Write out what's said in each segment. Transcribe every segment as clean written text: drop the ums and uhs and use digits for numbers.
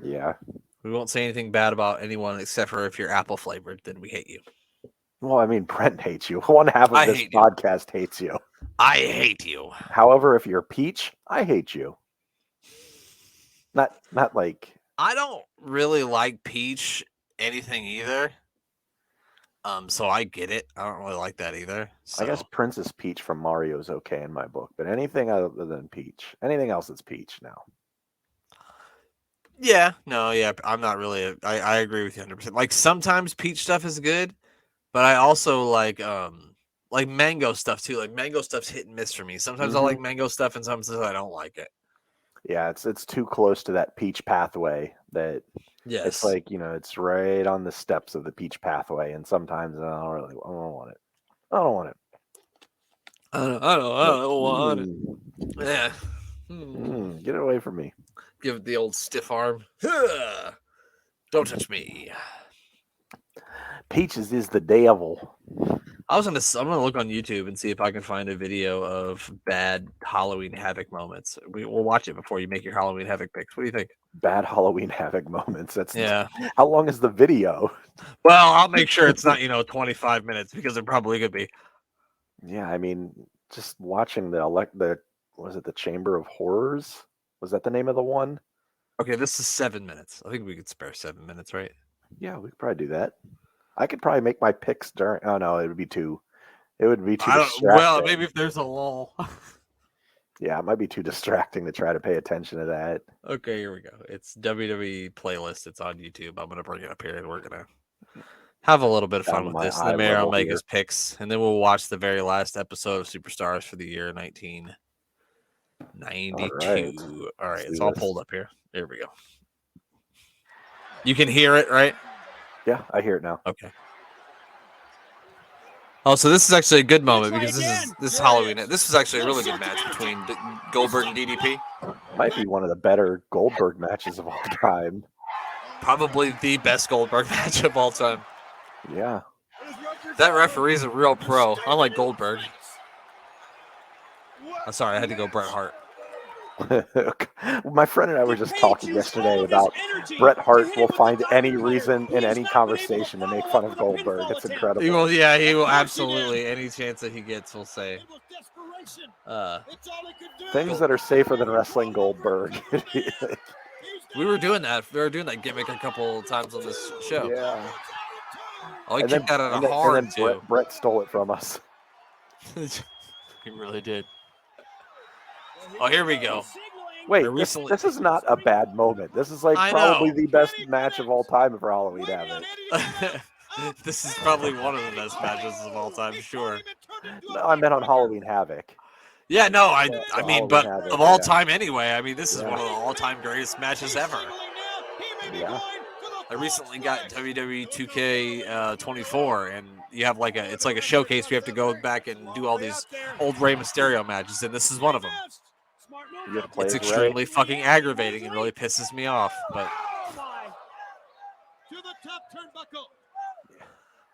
Yeah. We won't say anything bad about anyone except for if you're apple flavored, then we hate you. Well, I mean, Brent hates you. One half of I this hate you. podcast hates you. I hate you. However, if you're peach, I hate you. Not like I don't really like peach anything either. So I get it. I don't really like that either. I guess So Princess Peach from Mario is okay in my book, but anything other than Peach, anything else is Peach now. yeah, no, yeah, I'm not really. I agree with you 100%. Like sometimes peach stuff is good, but I also like mango stuff too. Like mango stuff's hit and miss for me. Sometimes I Hmm. like mango stuff, and sometimes I don't like it. Yeah, it's too close to that Peach pathway that it's Yes. like it's right on the steps of the Peach pathway, and sometimes I don't want it. I don't want it. I Like, don't want it. Yeah. get it away from me. Give it the old stiff arm. Don't touch me. Peaches is the devil. I'm gonna look on YouTube and see if I can find a video of bad Halloween Havoc moments. We'll watch it before you make your Halloween Havoc picks. What do you think? Bad Halloween Havoc moments. That's Yeah. how long is the video? Well, I'll make sure it's not 25 minutes because it probably could be. Yeah, I mean, just watching the was it the Chamber of Horrors? Was that the name of the one? Okay, this is 7 minutes. I think we could spare 7 minutes, right? Yeah, we could probably do that. I could probably make my picks during. Oh no, it would be too. It would be too I don't. Well, distracting. maybe if there's a lull. Yeah, it might be too distracting to try to pay attention to that. Okay, here we go. It's WWE playlist. It's on YouTube. I'm gonna bring it up here, and we're gonna have a little bit of Down fun to with my this. And then eye Mayor will level make here. his picks, and then we'll watch the very last episode of Superstars for the year 1992. All right, Let's it's do all this. pulled up here. There we go. You can hear it, right? Yeah, I hear it now. Okay. Oh, so this is actually a good moment because this is Halloween. This is actually a really good match between Goldberg and DDP. Might be one of the better Goldberg matches of all time. Probably the best Goldberg match of all time. Yeah. That referee is a real pro, unlike Goldberg. I'm sorry, I had to go Bret Hart. My friend and I were just talking yesterday about Bret Hart will find any reason in any conversation to make fun of Goldberg. It's incredible. He will absolutely. Any chance that he gets, will say. Things that are safer than wrestling Goldberg. We were doing that. We were doing that gimmick a couple times on this show. Yeah. Oh, he kicked that out of hard, too. Bret stole it from us. He really did. Oh, here we go. Wait, this is not a bad moment. This is like probably the best match of all time for Halloween Havoc. This is probably one of the best matches of all time, sure. No, I meant on Halloween Havoc. Yeah, no, I mean, but of all time anyway. I mean, this is one of the all-time greatest matches ever. Yeah. I recently got WWE 2K 24, and you have it's like a showcase. We have to go back and do all these old Rey Mysterio matches, and this is one of them. It's extremely fucking aggravating and really pisses me off, but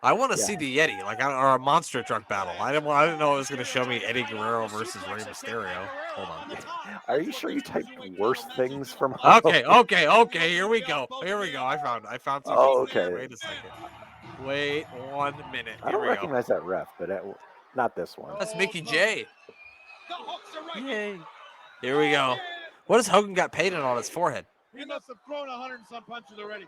I want to see the Yeti, or a monster truck battle. I didn't know it was going to show me Eddie Guerrero versus Rey Mysterio. Hold on. Are you sure you typed worse things from? Okay. Here we go. I found some. Oh, okay. Wait a second. Wait 1 minute. I don't recognize that ref, but not this one. That's Mickey J. Yay. Here we go. What has Hogan got painted on his forehead? He must have thrown 100 and some punches already.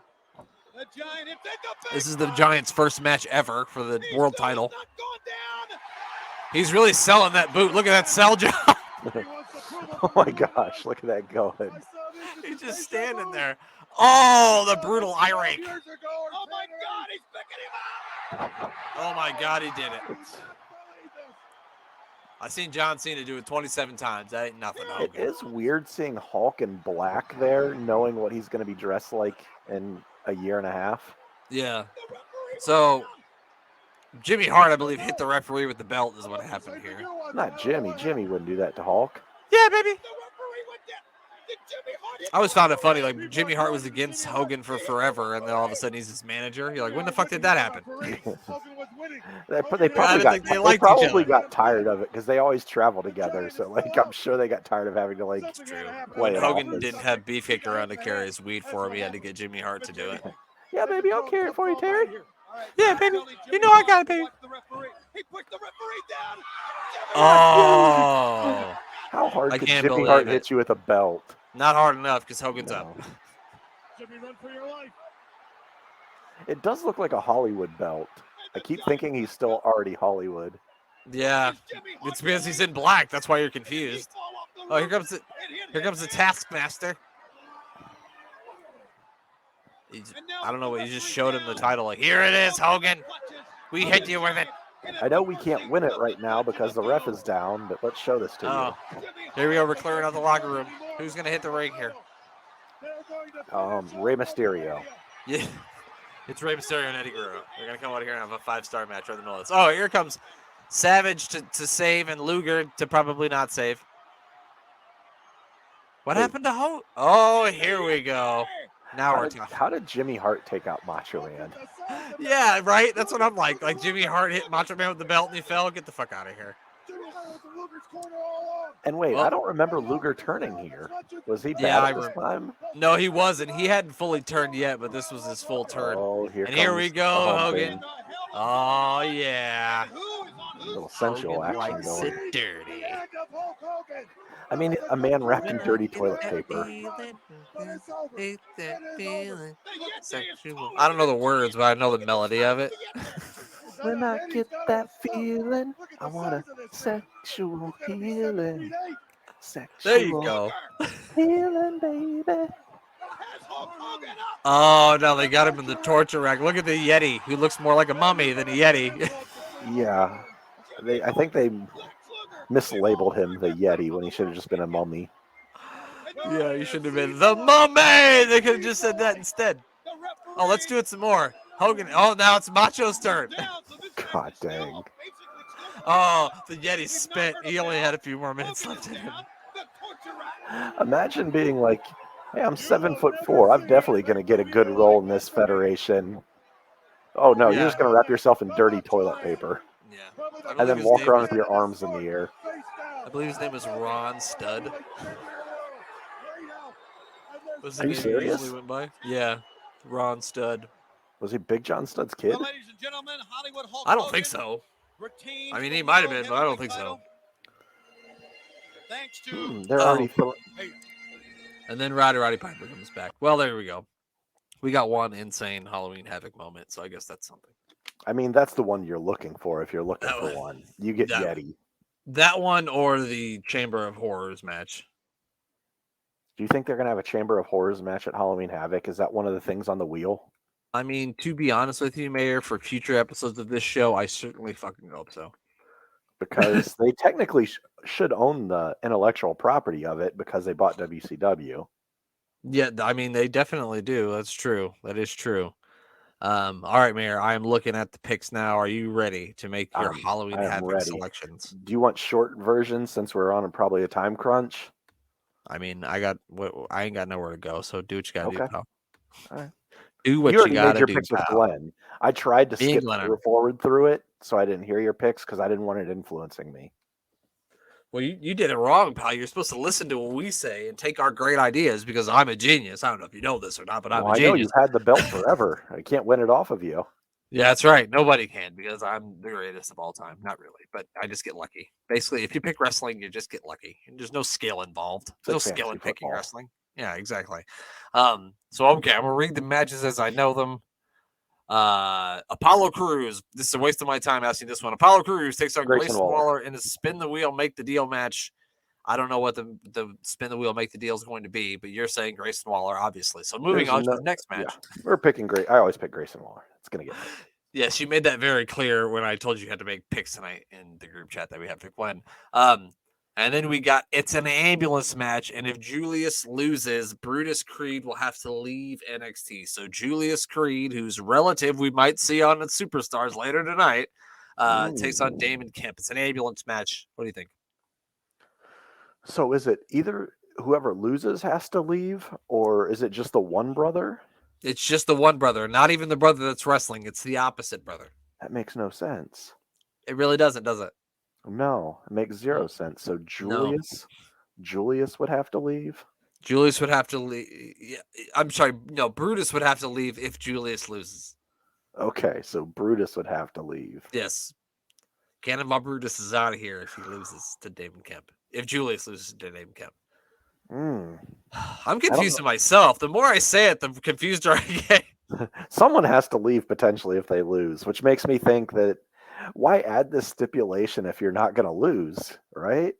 The Giant hits the This is the Giant's first match ever for the world title. He's really selling that boot. Look at that sell job. Oh my gosh, look at that going. He's just standing there. Oh, the brutal eye rake. Oh my God, he's picking him up. Oh my God, he did it. I've seen John Cena do it 27 times. That ain't nothing. It is weird seeing Hulk in black there, knowing what he's going to be dressed like in a year and a half. Yeah. So, Jimmy Hart, I believe, hit the referee with the belt is what happened here. Not Jimmy. Jimmy wouldn't do that to Hulk. Yeah, baby. I always found it funny. Like, Jimmy Hart was against Hogan for forever, and then all of a sudden he's his manager. You're like, when the fuck did that happen? They I probably didn't think they they liked each probably other. got tired of it because they always travel together. So like I'm sure they got tired of having to like True. play When it off Hogan as- didn't have Beefcake around to carry his weed for him, he had to get Jimmy Hart to do it. Yeah, baby, I'll carry it for you, Terry. Yeah, baby. You know I got it, baby. He pushed the referee down. Oh, How hard I could can't Jimmy Hart believe it. hit you with a belt? not hard enough because Hogan's No. up. Jimmy, run for your life. It does look like a Hollywood belt. I keep thinking he's still already Hollywood. Yeah, it's because he's in black. That's why you're confused. Oh, here comes the Taskmaster. I don't know what you just showed him the title. Like, here it is, Hogan. We hit you with it. I know we can't win it right now because the ref is down, but let's show this to Oh, here we go. We're clearing out the locker room. Who's gonna hit the ring here? you. Rey Mysterio. Yeah, it's Rey Mysterio and Eddie Guerrero. They're gonna come out here and have a 5-star match right in the middle of this. Oh, here comes Savage to save and Luger to probably not save. What happened to Hogan? Oh, here we go. Now we're talking. How did Jimmy Hart take out Macho Man? Yeah, right. That's what I'm like. Like Jimmy Hart hit Macho Man with the belt and he fell. Get the fuck out of here. And wait, Well- I don't remember Luger turning here. Was he bad Yeah, at this time? No, he wasn't. He hadn't fully turned yet, but this was his full turn. Oh, here And here we comes go, the Hogan. humping. Oh yeah. A little sensual Hogan action likes going. it dirty. I mean, a man wrapped in dirty toilet paper. I don't know the words, but I know the melody of it. When I get that feeling, I want a sexual healing. Sexual There you go. healing, baby. Oh no, they got him in the torture rack. Look at the Yeti, who looks more like a mummy than a Yeti. Yeah, I think they mislabeled him the Yeti when he should have just been a mummy. Yeah, you should have been the mummy. They could have just said that instead. Oh, let's do it some more. Hogan. Oh, now it's Macho's turn. God dang. Oh, the Yeti spent. He only had a few more minutes left in him. Imagine being like, hey, I'm 7'4". I'm definitely going to get a good role in this federation. Oh, no, you're just going to wrap yourself in dirty toilet paper Yeah. and then walk around with your arms in the air. I believe his name is Ron Studd. Was the Are you name he serious? usually went by? Yeah, Ron Studd. Was he Big John Studd's kid? Ladies and gentlemen, Hollywood Hulk I don't think Hogan so. retains I mean, the he might have World been, but I don't Heavyweight think so. title. Thanks to They're already filling. And then Roddy Piper comes back. Well, there we go. We got one insane Halloween Havoc moment, so I guess that's something. I mean, that's the one you're looking for if you're looking That for one. one. You get That- Yeti. That one or the Chamber of Horrors match. Do you think they're going to have a Chamber of Horrors match at Halloween Havoc? Is that one of the things on the wheel? I mean, to be honest with you, Mayor, for future episodes of this show, I certainly fucking hope so. Because they technically should own the intellectual property of it because they bought WCW. Yeah, I mean, they definitely do. That's true. That is true. All right, Mayor, I am looking at the picks now. Are you ready to make your Halloween I am Havoc ready. selections? Do you want short versions since we're on probably a time crunch? I mean, I ain't got nowhere to go, so do what you gotta do, Okay. pal. All right. Do what you you already made gotta your do, picks with pal. Glenn. I tried to Me and skip Glenn. forward through it, so I didn't hear your picks because I didn't want it influencing me. Well, you did it wrong, pal. You're supposed to listen to what we say and take our great ideas because I'm a genius. I don't know if you know this or not, but I'm Well, a I know genius. you've had the belt forever. I can't win it off of you. Yeah, that's right. Nobody can because I'm the greatest of all time. Not really, but I just get lucky. Basically, if you pick wrestling, you just get lucky. And there's no skill involved. It's like No skill in fantasy picking football. wrestling. Yeah, exactly. So okay, I'm gonna read the matches as I know them. Apollo Crews. This is a waste of my time asking this one. Apollo Crews takes on Grayson Grayson Waller. Waller in a spin the wheel, make the deal match. I don't know what the spin the wheel, make the deal is going to be, but you're saying Grayson Waller, obviously. So moving There's on to no- the next match. Yeah, we're picking great. I always pick Grayson Waller. It's gonna get. Yes, you made that very clear when I told you had to make picks tonight in the group chat that we have to win. And then we got it's an ambulance match, and if Julius loses, Brutus Creed will have to leave NXT. So Julius Creed, whose relative we might see on the Superstars later tonight, takes on Damon Kemp. It's an ambulance match. What do you think? So is it either whoever loses has to leave, or is it just the one brother? It's just the one brother, not even the brother that's wrestling. It's the opposite brother. That makes no sense. It really doesn't, does it? No, it makes zero sense. So No. Julius would have to leave. Julius would have to leave. Yeah, I'm sorry. No, Brutus would have to leave if Julius loses. Okay, so Brutus would have to leave. Yes. Cannonball Brutus is out of here if he loses to Damon Kemp. If Julius loses to Damon Kemp. Hmm. I'm confused myself. The more I say it, the confused I get. Someone has to leave potentially if they lose, which makes me think that why add this stipulation if you're not going to lose, right?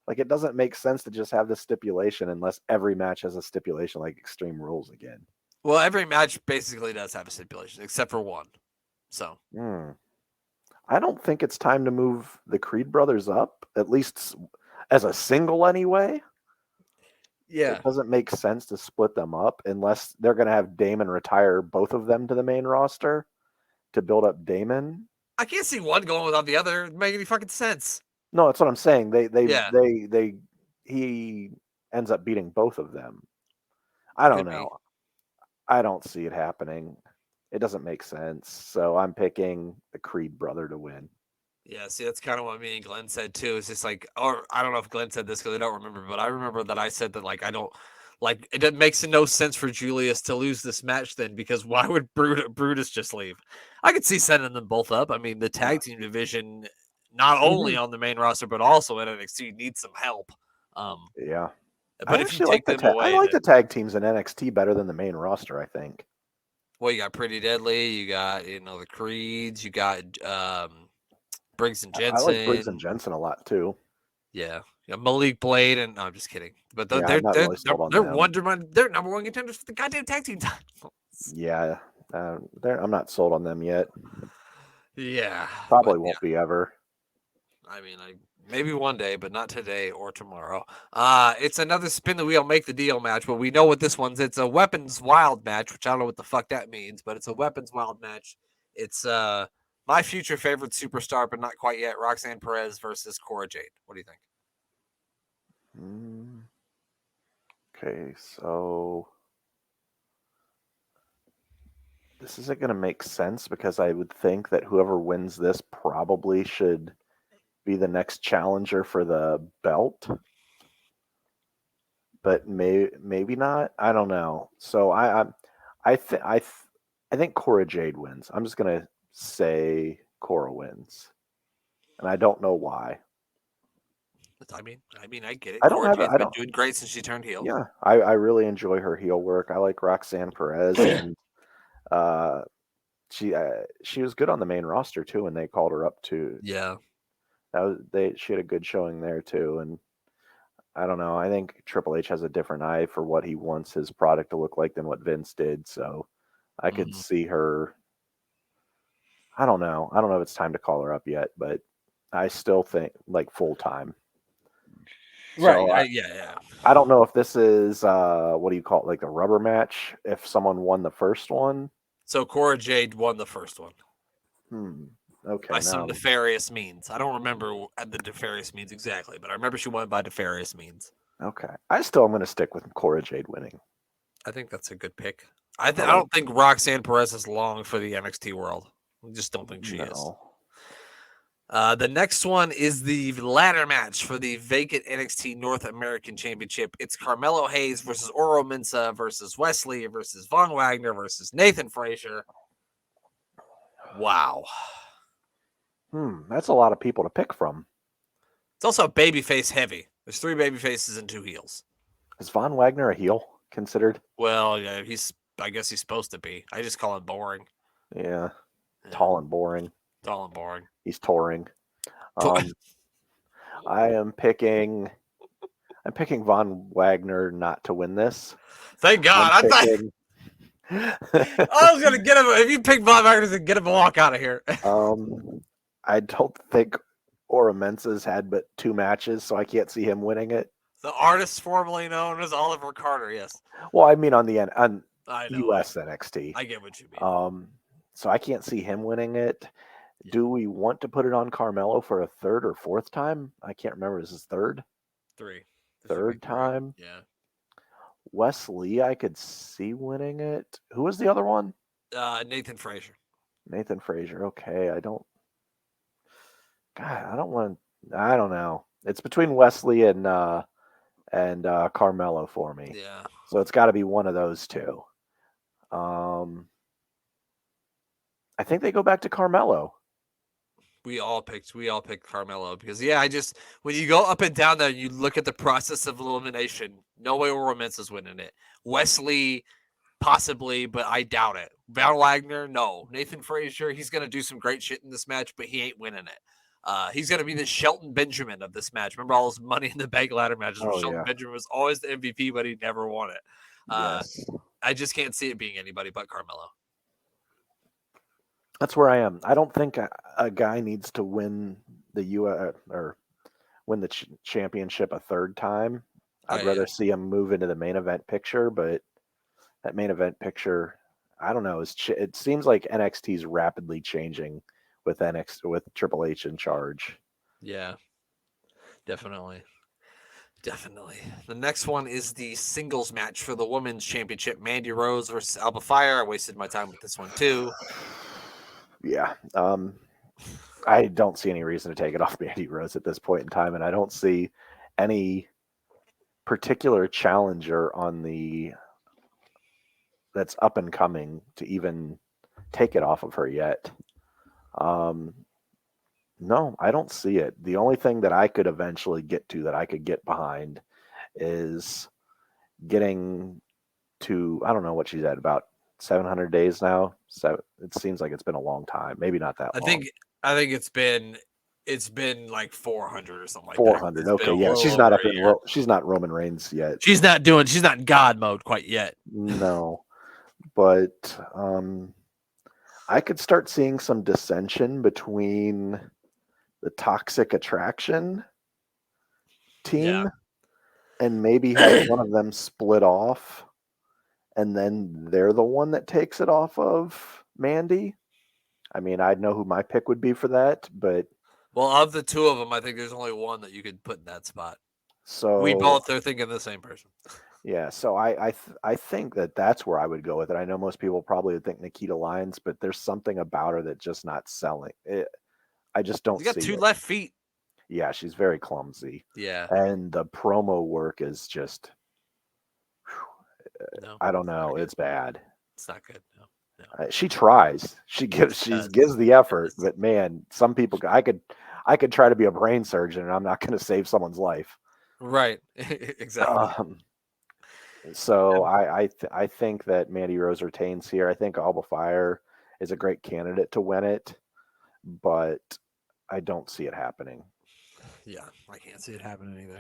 Like, it doesn't make sense to just have this stipulation unless every match has a stipulation like Extreme Rules again. Well, every match basically does have a stipulation, except for one. So. I don't think it's time to move the Creed brothers up, at least as a single anyway. Yeah. It doesn't make sense to split them up unless they're going to have Damon retire both of them to the main roster to build up Damon. I can't see one going without the other. It make any fucking sense. No, that's what I'm saying. He ends up beating both of them. I don't know. I don't see it happening. It doesn't make sense. So I'm picking the Creed brother to win. Yeah, see, that's kind of what me and Glenn said too. It's just like, or I don't know if Glenn said this because I don't remember, but I remember that I said that like I don't like it makes no sense for Julius to lose this match then because why would Brutus just leave? I could see sending them both up. I mean, the tag team division, not only on the main roster but also in NXT, needs some help. Yeah, but if you take them away, I like the tag teams in NXT better than the main roster. I think. Well, you got Pretty Deadly, you got the Creeds, you got Briggs and Jensen. I like Briggs and Jensen a lot too. Yeah, Malik Blade, and no, I'm just kidding. But they're they're number one contenders for the goddamn tag team titles. Yeah, I'm not sold on them yet. Yeah, probably won't be ever. I mean, maybe one day, but not today or tomorrow. It's another spin the wheel, make the deal match, but we know what this one's. It's a Weapons Wild match, which I don't know what the fuck that means, but it's a Weapons Wild match. It's my future favorite superstar, but not quite yet, Roxanne Perez versus Cora Jade. What do you think? Okay, so this isn't going to make sense because I would think that whoever wins this probably should be the next challenger for the belt. But maybe not. I don't know. So I think Cora Jade wins. I'm just going to say Cora wins. And I don't know why. I mean, I get it. Cora Jade's been doing great since she turned heel. Yeah, I really enjoy her heel work. I like Roxanne Perez, and she was good on the main roster too, and they called her up to. Yeah, she had a good showing there too, and I don't know. I think Triple H has a different eye for what he wants his product to look like than what Vince did, so I could see her. I don't know. I don't know if it's time to call her up yet, but I still think like full time. Right. So yeah. I don't know if this is what do you call it, like the rubber match? If someone won the first one. So Cora Jade won the first one. Okay. By some nefarious means. I don't remember the nefarious means exactly, but I remember she won by nefarious means. Okay. I still am going to stick with Cora Jade winning. I think that's a good pick. I don't think Roxanne Perez is long for the NXT world. I just don't think she is. The next one is the ladder match for the vacant NXT North American Championship. It's Carmelo Hayes versus Oro Mensah versus Wesley versus Von Wagner versus Nathan Frazier. Wow. That's a lot of people to pick from. It's also babyface heavy. There's 3 babyfaces and 2 heels. Is Von Wagner a heel considered? Well, yeah, I guess he's supposed to be. I just call him boring. Yeah. Tall and boring. Tall and boring. He's touring. I'm picking Von Wagner not to win this. Thank God. I was gonna get him. If you pick Von Wagner, then get him a walk out of here. I don't think Oro Mensah's had but 2 matches, so I can't see him winning it. The artist formerly known as Oliver Carter, yes. Well, I mean on US NXT. I get what you mean. So I can't see him winning it. Yeah. Do we want to put it on Carmelo for a 3rd or 4th time? I can't remember. Is this 3rd? 3. 3rd time? Yeah. Wesley, I could see winning it. Who was the other one? Nathan Frazier. Nathan Frazier. Okay, I don't. God, I don't want. I don't know. It's between Wesley and Carmelo for me. Yeah. So it's got to be one of those two. I think they go back to Carmelo. We all picked Carmelo because when you go up and down there, you look at the process of elimination. No way Oral Mintz is winning it. Wesley, possibly, but I doubt it. Von Wagner, no. Nathan Frazier, he's gonna do some great shit in this match, but he ain't winning it. He's gonna be the Shelton Benjamin of this match. Remember all those Money in the Bank ladder matches where Shelton Benjamin was always the MVP, but he never won it. Yes. I just can't see it being anybody but Carmelo. That's where I am. I don't think a guy needs to win the or win the championship a third time. I'd rather see him move into the main event picture, but that main event picture, I don't know. It seems like NXT is rapidly changing with Triple H in charge. Yeah, definitely. The next one is the singles match for the women's championship. Mandy Rose versus Alba Fire. I wasted my time with this one too. Yeah. I don't see any reason to take it off Mandy Rose at this point in time, and I don't see any particular challenger that's up and coming to even take it off of her yet. No, I don't see it. The only thing that I could eventually get to that I could get behind is getting to, I don't know what she's at, about 700 days now. So it seems like it's been a long time. Maybe not that long. I think it's been like 400 or something like 400. that. Okay, yeah. She's not Roman Reigns yet. She's not in God mode quite yet. No. But I could start seeing some dissension between the Toxic Attraction team and maybe have one of them split off, and then they're the one that takes it off of Mandy. I mean, I'd know who my pick would be for that, but of the two of them, I think there's only one that you could put in that spot. So we both are thinking the same person. Yeah, so I think that's where I would go with it. I know most people probably would think Nikita Lyons, but there's something about her that's just not selling. I just don't see it. She's got two left feet. Yeah, she's very clumsy. Yeah. And the promo work is just, I don't know. It's bad. It's not good. No. She tries. She gives the effort, but man, some people, I could try to be a brain surgeon and I'm not going to save someone's life. Right. Exactly. So I think that Mandy Rose retains here. I think Alba Fire is a great candidate to win it, but I don't see it happening. Yeah, I can't see it happening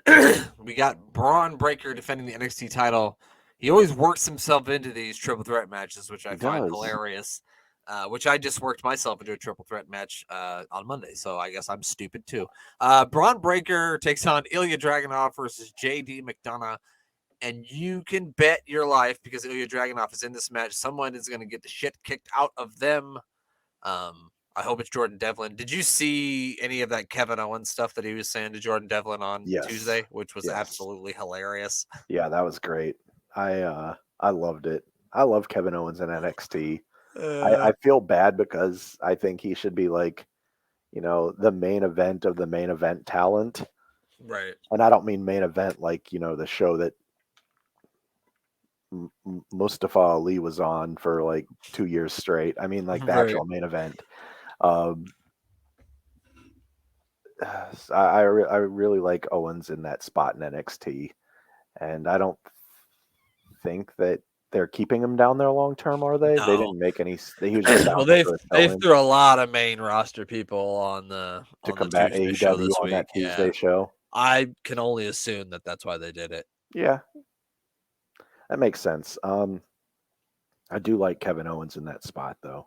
either. We got Braun Breaker defending the NXT title. He always works himself into these triple threat matches, which I find hilarious. Which I just worked myself into a triple threat match on Monday, so I guess I'm stupid too. Braun Breaker takes on Ilya Dragunov versus JD McDonough. And you can bet your life, because Ilya Dragunov is in this match, someone is going to get the shit kicked out of them. I hope it's Jordan Devlin. Did you see any of that Kevin Owens stuff that he was saying to Jordan Devlin on Tuesday, which was absolutely hilarious? Yeah, that was great. I loved it. I love Kevin Owens in NXT. I feel bad because I think he should be like, the main event of the main event talent. Right. And I don't mean main event like, the show that Mustafa Ali was on for like 2 years straight. I mean, like the actual main event. I really like Owens in that spot in NXT, and I don't think that they're keeping him down there long term. Are they? No. They didn't make any. He was just they threw a lot of main roster people on the to combat AEW on that Tuesday show. I can only assume that that's why they did it. Yeah. That makes sense. I do like Kevin Owens in that spot, though.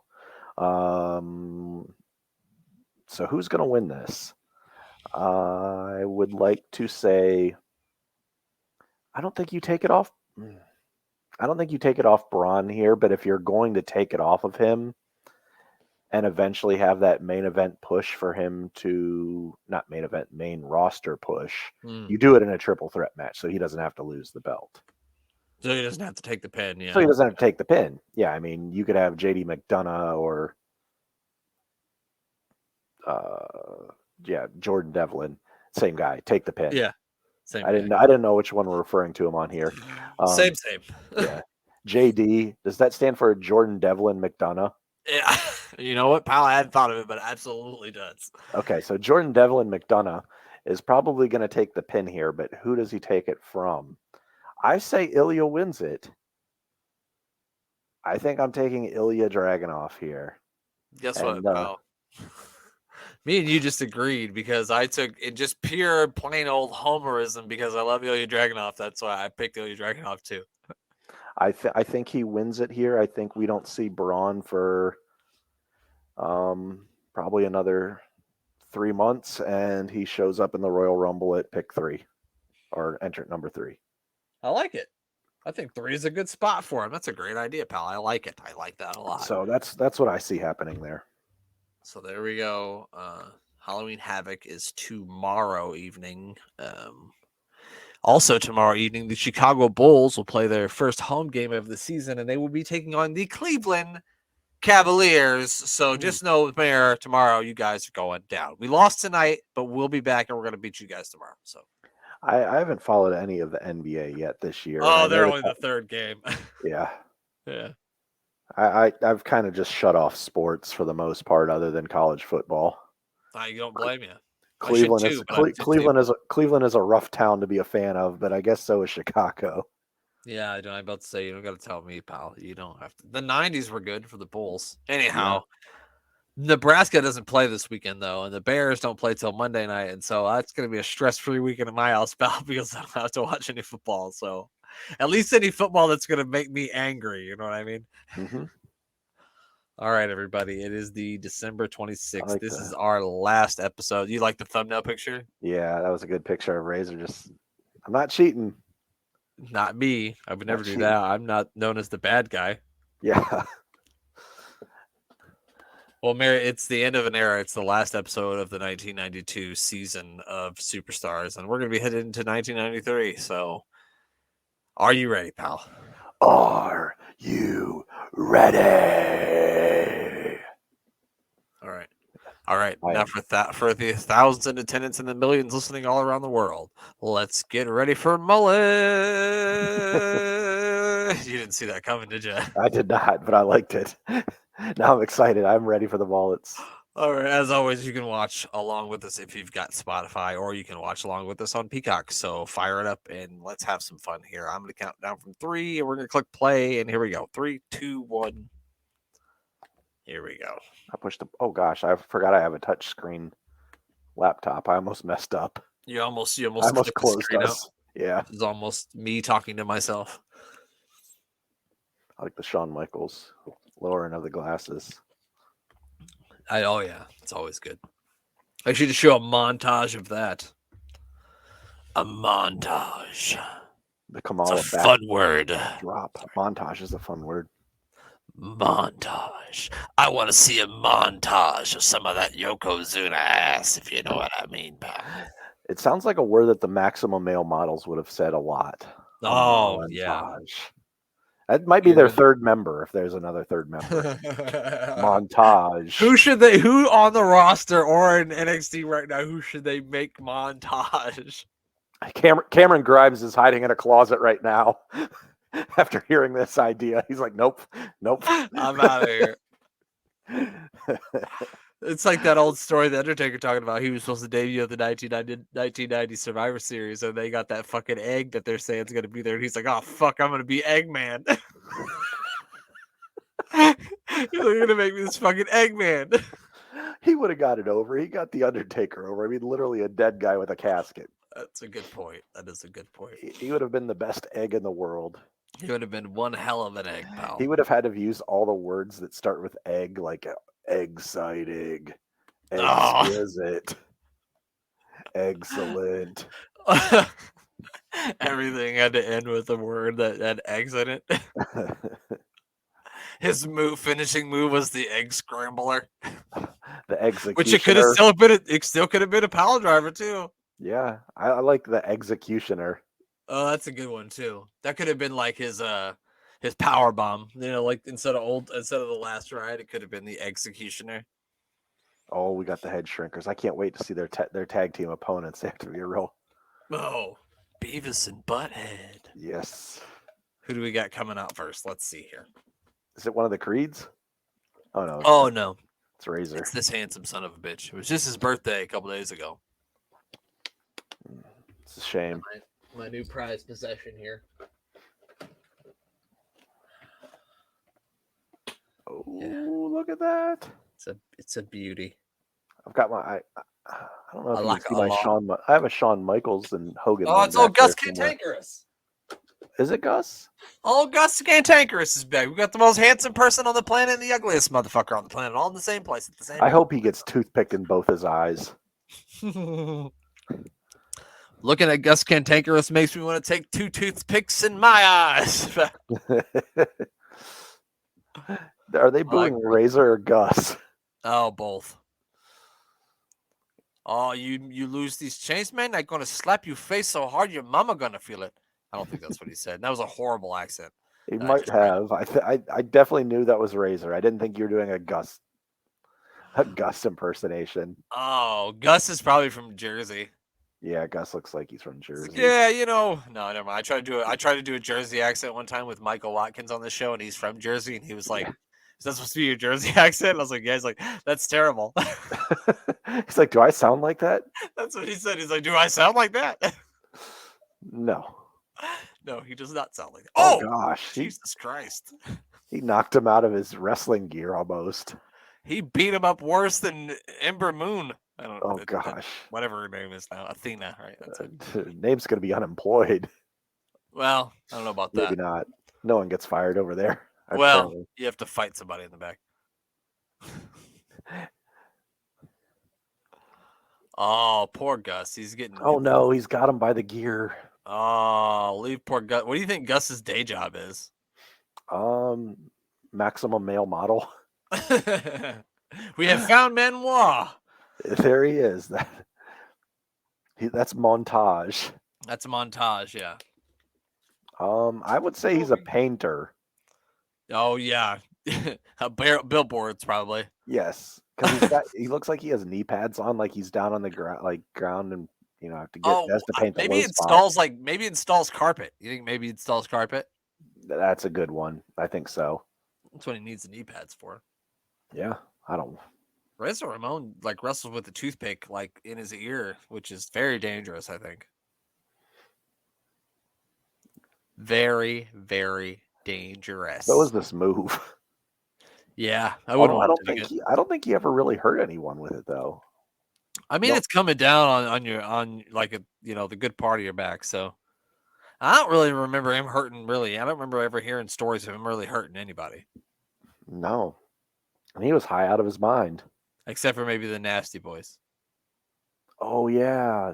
So who's going to win this? I would like to say, I don't think you take it off. I don't think you take it off Braun here, but if you're going to take it off of him and eventually have that main event push for him to, not main event, main roster push, you do it in a triple threat match so he doesn't have to lose the belt. So he doesn't have to take the pin, yeah. So he doesn't have to take the pin. Yeah, I mean, you could have JD McDonough or Jordan Devlin, same guy. Take the pin. Yeah, same. I didn't know which one we're referring to him on here. Same. Yeah. JD, does that stand for Jordan Devlin McDonough? Yeah, you know what, pal? I hadn't thought of it, but it absolutely does. Okay, so Jordan Devlin McDonough is probably going to take the pin here, but who does he take it from? I say Ilya wins it. I think I'm taking Ilya Dragunov here. Guess what, pal? Me and you just agreed because I took it just pure plain old homerism because I love Ilya Dragunov. That's why I picked Ilya Dragunov too. I think he wins it here. I think we don't see Braun for probably another 3 months, and he shows up in the Royal Rumble at pick 3 or entrant number 3. I like it. I think 3 is a good spot for him. That's a great idea, pal. I like it. I like that a lot. So that's what I see happening there. So there we go. Halloween Havoc is tomorrow evening. Also tomorrow evening, the Chicago Bulls will play their first home game of the season, and they will be taking on the Cleveland Cavaliers. So just know, Mayor, tomorrow you guys are going down. We lost tonight, but we'll be back, and we're going to beat you guys tomorrow. So I haven't followed any of the NBA yet this year. Oh, they're only the third game. Yeah. Yeah. I've kind of just shut off sports for the most part, other than college football. I don't blame you. Cleveland is a rough town to be a fan of, but I guess so is Chicago. Yeah, I'm about to say, you don't got to tell me, pal. You don't have to. The 90s were good for the Bulls. Anyhow, Nebraska doesn't play this weekend, though, and the Bears don't play till Monday night. And so that's going to be a stress-free weekend at my house, pal, because I don't have to watch any football. So at least any football that's going to make me angry. You know what I mean? Mm-hmm. All right, everybody. It is the December 26th. This is our last episode. You like the thumbnail picture? Yeah, that was a good picture of Razor. I'm not cheating. Not me. I would never do that. I'm not known as the bad guy. Yeah. Well, Mary, it's the end of an era. It's the last episode of the 1992 season of Superstars, and we're going to be headed into 1993. So, are you ready, pal? Are you ready? All right. Now for the thousands in attendance and the millions listening all around the world, let's get ready for Mullet. You didn't see that coming, did you? I did not, but I liked it. Now I'm excited. I'm ready for the Mullets. All right. As always, you can watch along with us if you've got Spotify, or you can watch along with us on Peacock. So fire it up and let's have some fun here. I'm going to count down from 3, and we're going to click play, and here we go. 3, 2, 1. Here we go. I pushed the. Oh gosh, I forgot I have a touch screen laptop. I almost messed up. You almost closed us. Yeah, this is almost me talking to myself. I like the Shawn Michaels lowering of the glasses. Oh yeah, it's always good. I should show a montage of that. A montage. The Kamala it's a fun word. Drop. Montage is a fun word. Montage. I want to see a montage of some of that Yokozuna ass, if you know what I mean, pal. It sounds like a word that the Maximum Male Models would have said a lot. Oh, montage. Yeah. That might be their third member, if there's another third member. Montage. Who on the roster or in NXT right now, who should they make montage? Cameron Grimes is hiding in a closet right now. After hearing this idea, he's like, nope. I'm out of here. It's like that old story the Undertaker talking about. He was supposed to debut at the 1990 Survivor Series, and they got that fucking egg that they're saying is going to be there. And he's like, oh, fuck, I'm going to be Eggman. He's like, you're going to make me this fucking Eggman. He would have got it over. He got the Undertaker over. I mean, literally a dead guy with a casket. That's a good point. That is a good point. He would have been the best egg in the world. He would have been one hell of an egg, pal. He would have had to use all the words that start with egg, like exciting, exquisite, excellent. Everything had to end with a word that had eggs in it. His finishing move was the egg scrambler. The executioner. Which it still could have been a pile driver too. Yeah, I like the executioner. Oh, that's a good one too. That could have been like his power bomb. You know, like instead of the last ride, it could have been the executioner. Oh, we got the head shrinkers. I can't wait to see their tag team opponents. They have to be a real. Oh, Beavis and Butthead. Yes. Who do we got coming out first? Let's see here. Is it one of the Creeds? Oh no. Oh no, It's Razor. it's this handsome son of a bitch. It was just his birthday a couple days ago. It's a shame. My new prized possession here. Oh, Yeah. look at that! It's a beauty. I've got my. I don't know if I you like can it see a my lot. Shawn. I have a Shawn Michaels and Hogan. Oh, one it's old back there Gus somewhere. Cantankerous. Is it Gus? Old Gus Cantankerous is back. We got the most handsome person on the planet and the ugliest motherfucker on the planet, all in the same place at the same I time. hope he gets toothpicked in both his eyes. Looking at Gus Cantankerous makes me want to take 2 toothpicks in my eyes. Are they booing Razor or Gus? Oh, both. Oh, you lose these chains, man? I'm gonna slap your face so hard your mama gonna feel it. I don't think that's what he said. That was a horrible accent. He I might just read. have. I definitely knew that was Razor. I didn't think you were doing a Gus impersonation. Oh, Gus is probably from Jersey. Yeah, Gus looks like he's from Jersey. Yeah, no, never mind. I tried to do a Jersey accent one time with Michael Watkins on the show, and he's from Jersey, and he was like, "Is that supposed to be your Jersey accent?" And I was like, "Yeah." He's like, "That's terrible." He's like, "Do I sound like that?" That's what he said. He's like, "Do I sound like that?" No. No, he does not sound like that. Oh, Oh gosh, Jesus Christ! he knocked him out of his wrestling gear almost. He beat him up worse than Ember Moon. I don't know. Oh gosh, Whatever her name is now, Athena, right? That's it. Name's gonna be unemployed. Well, I don't know about Maybe that. not. No one gets fired over there. Well, apparently. you have to fight somebody in the back. Oh, poor Gus. He's getting. Oh no, he's got him by the gear. Oh, leave poor Gus. What do you think Gus's day job is? Maximum male model. We have found Manoir. There he is. That's montage. That's a montage, yeah. I would say he's a painter. Oh yeah, billboards probably. Yes, because he looks like he has knee pads on, like he's down on the ground, and have to get has to paint the maybe low installs spot. maybe installs carpet. You think maybe installs carpet? That's a good one. I think so. That's what he needs the knee pads for. Yeah, I don't. Razor Ramon wrestles with a toothpick in his ear, which is very dangerous. I think. Very, very dangerous. So is this move? Yeah, I wouldn't. I don't think he ever really hurt anyone with it though. I mean, it's coming down on the good part of your back. So I don't really remember him hurting. Really, I don't remember ever hearing stories of him really hurting anybody. No, and he was high out of his mind. Except for maybe the Nasty Boys. Oh yeah.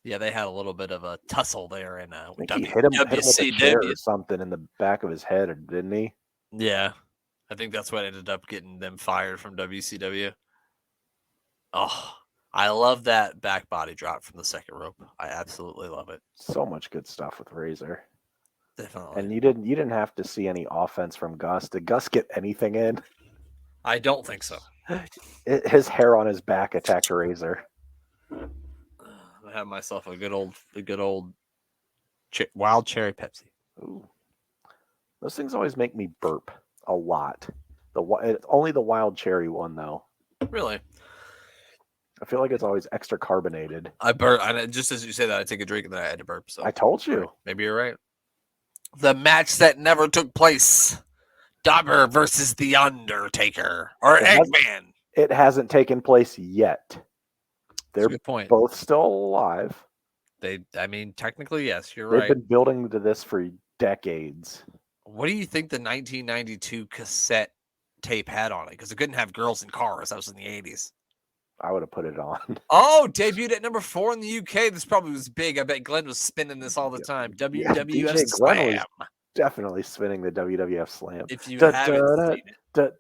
Yeah, they had a little bit of a tussle there in he hit him with a chair or something in the back of his head, didn't he? Yeah, I think that's what ended up getting them fired from WCW. Oh, I love that back body drop from the second rope. I absolutely love it. So much good stuff with Razor. Definitely. And you didn't have to see any offense from Gus. Did Gus get anything in? I don't think so. His hair on his back attacked Razor. I have myself a good old wild cherry Pepsi. Ooh. Those things always make me burp a lot. Only the wild cherry one though. Really? I feel like it's always extra carbonated. I burp. Just as you say that, I take a drink and then I had to burp. So I told you. Maybe you're right. The match that never took place: Dauber versus The Undertaker or Eggman. It hasn't taken place yet. They're good point. Both still alive. Technically, yes, you're right. They've been building to this for decades. What do you think the 1992 cassette tape had on it? Because it couldn't have girls in cars. That was in the 80s. I would have put it on. Oh, debuted at number 4 in the UK. This probably was big. I bet Glenn was spinning this all the time. WWF Slam. Glenn was definitely spinning the WWF Slam. If you haven't seen it.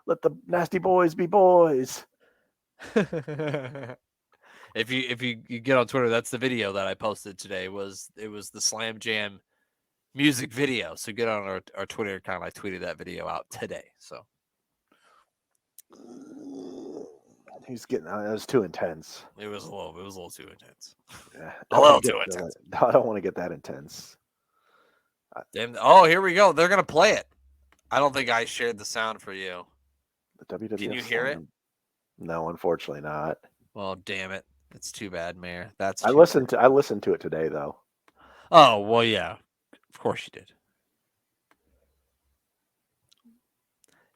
Let the nasty boys be boys. If you get on Twitter, that's the video that I posted today. It was the Slam Jam music video. So get on our Twitter account. I tweeted that video out today. So He's getting. It was too intense. It was a little too intense. Yeah, A little too intense. I don't want to get that intense. Damn. Oh, here we go. They're gonna play it. I don't think I shared the sound for you. The WWF. Can you hear it? No, unfortunately not. Well, damn it. That's too bad, Mayor. That's. I listened to it today though. Oh well, yeah. Of course you did.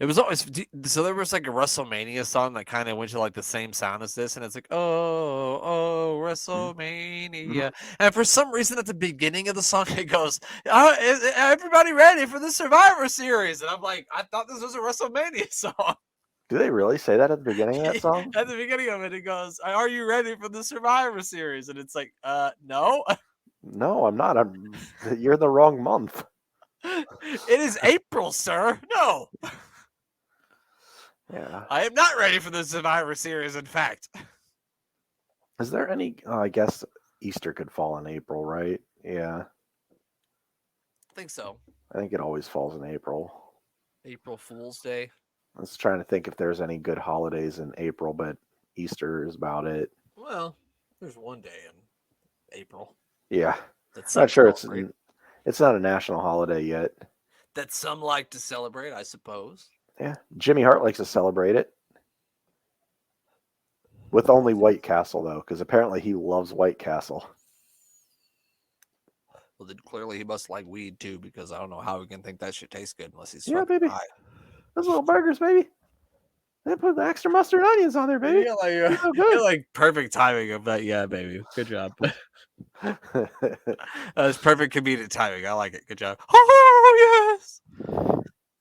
It was always so. There was like a WrestleMania song that kind of went to like the same sound as this, and it's like, oh, WrestleMania. And for some reason, at the beginning of the song, it goes, is everybody ready for the Survivor Series? And I'm like, I thought this was a WrestleMania song. Do they really say that at the beginning of that song? At the beginning of it, it goes, are you ready for the Survivor Series? And it's like, no. No, I'm not. You're in the wrong month. It is April, sir. No. Yeah. I am not ready for the Survivor Series, in fact. Is there any? I guess Easter could fall in April, right? Yeah. I think so. I think it always falls in April. April Fool's Day. I was trying to think if there's any good holidays in April, but Easter is about it. Well, there's one day in April. Yeah. That's not sure it's not a national holiday yet. That some like to celebrate, I suppose. Yeah. Jimmy Hart likes to celebrate it. With only White Castle, though, because apparently he loves White Castle. Well, then clearly he must like weed, too, because I don't know how he can think that shit tastes good unless he's baby. high. Those little burgers, baby. They put the extra mustard and onions on there, baby. Yeah, like perfect timing of that. Yeah, baby. Good job. That's perfect comedic timing. I like it. Good job. Oh, yes.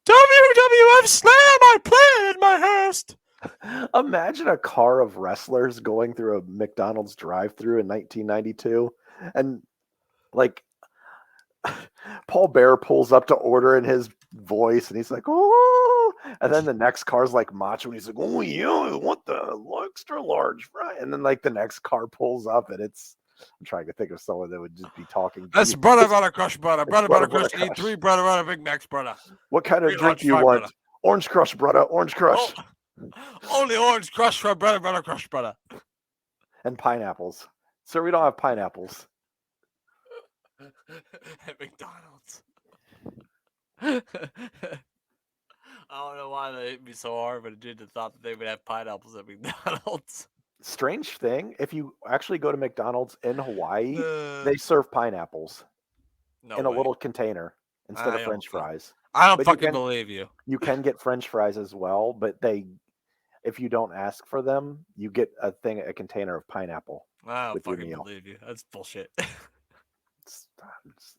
WWF Slam, I play in my house. Imagine a car of wrestlers going through a McDonald's drive-thru in 1992, and like Paul Bearer pulls up to order in his voice, and he's like, "Oh," and then the next car's like Macho, and he's like, "Oh yeah, I want the extra large fry," and then like the next car pulls up, and it's. I'm trying to think of someone that would just be talking. That's butter crush, brother. Butter crush. Need 3 butter Big Macs, brother. What kind of drink do you want? Brother. Orange Crush, brother. Orange Crush. Oh, only Orange Crush for butter crush, brother. And pineapples. Sir, we don't have pineapples. At McDonald's. I don't know why they hit me so hard, but it did the thought that they would have pineapples at McDonald's. Strange thing, if you actually go to McDonald's in Hawaii, they serve pineapples in a little container instead of French fries. I don't fucking believe you. You can get French fries as well, but if you don't ask for them, you get a container of pineapple. I don't fucking believe you. That's bullshit.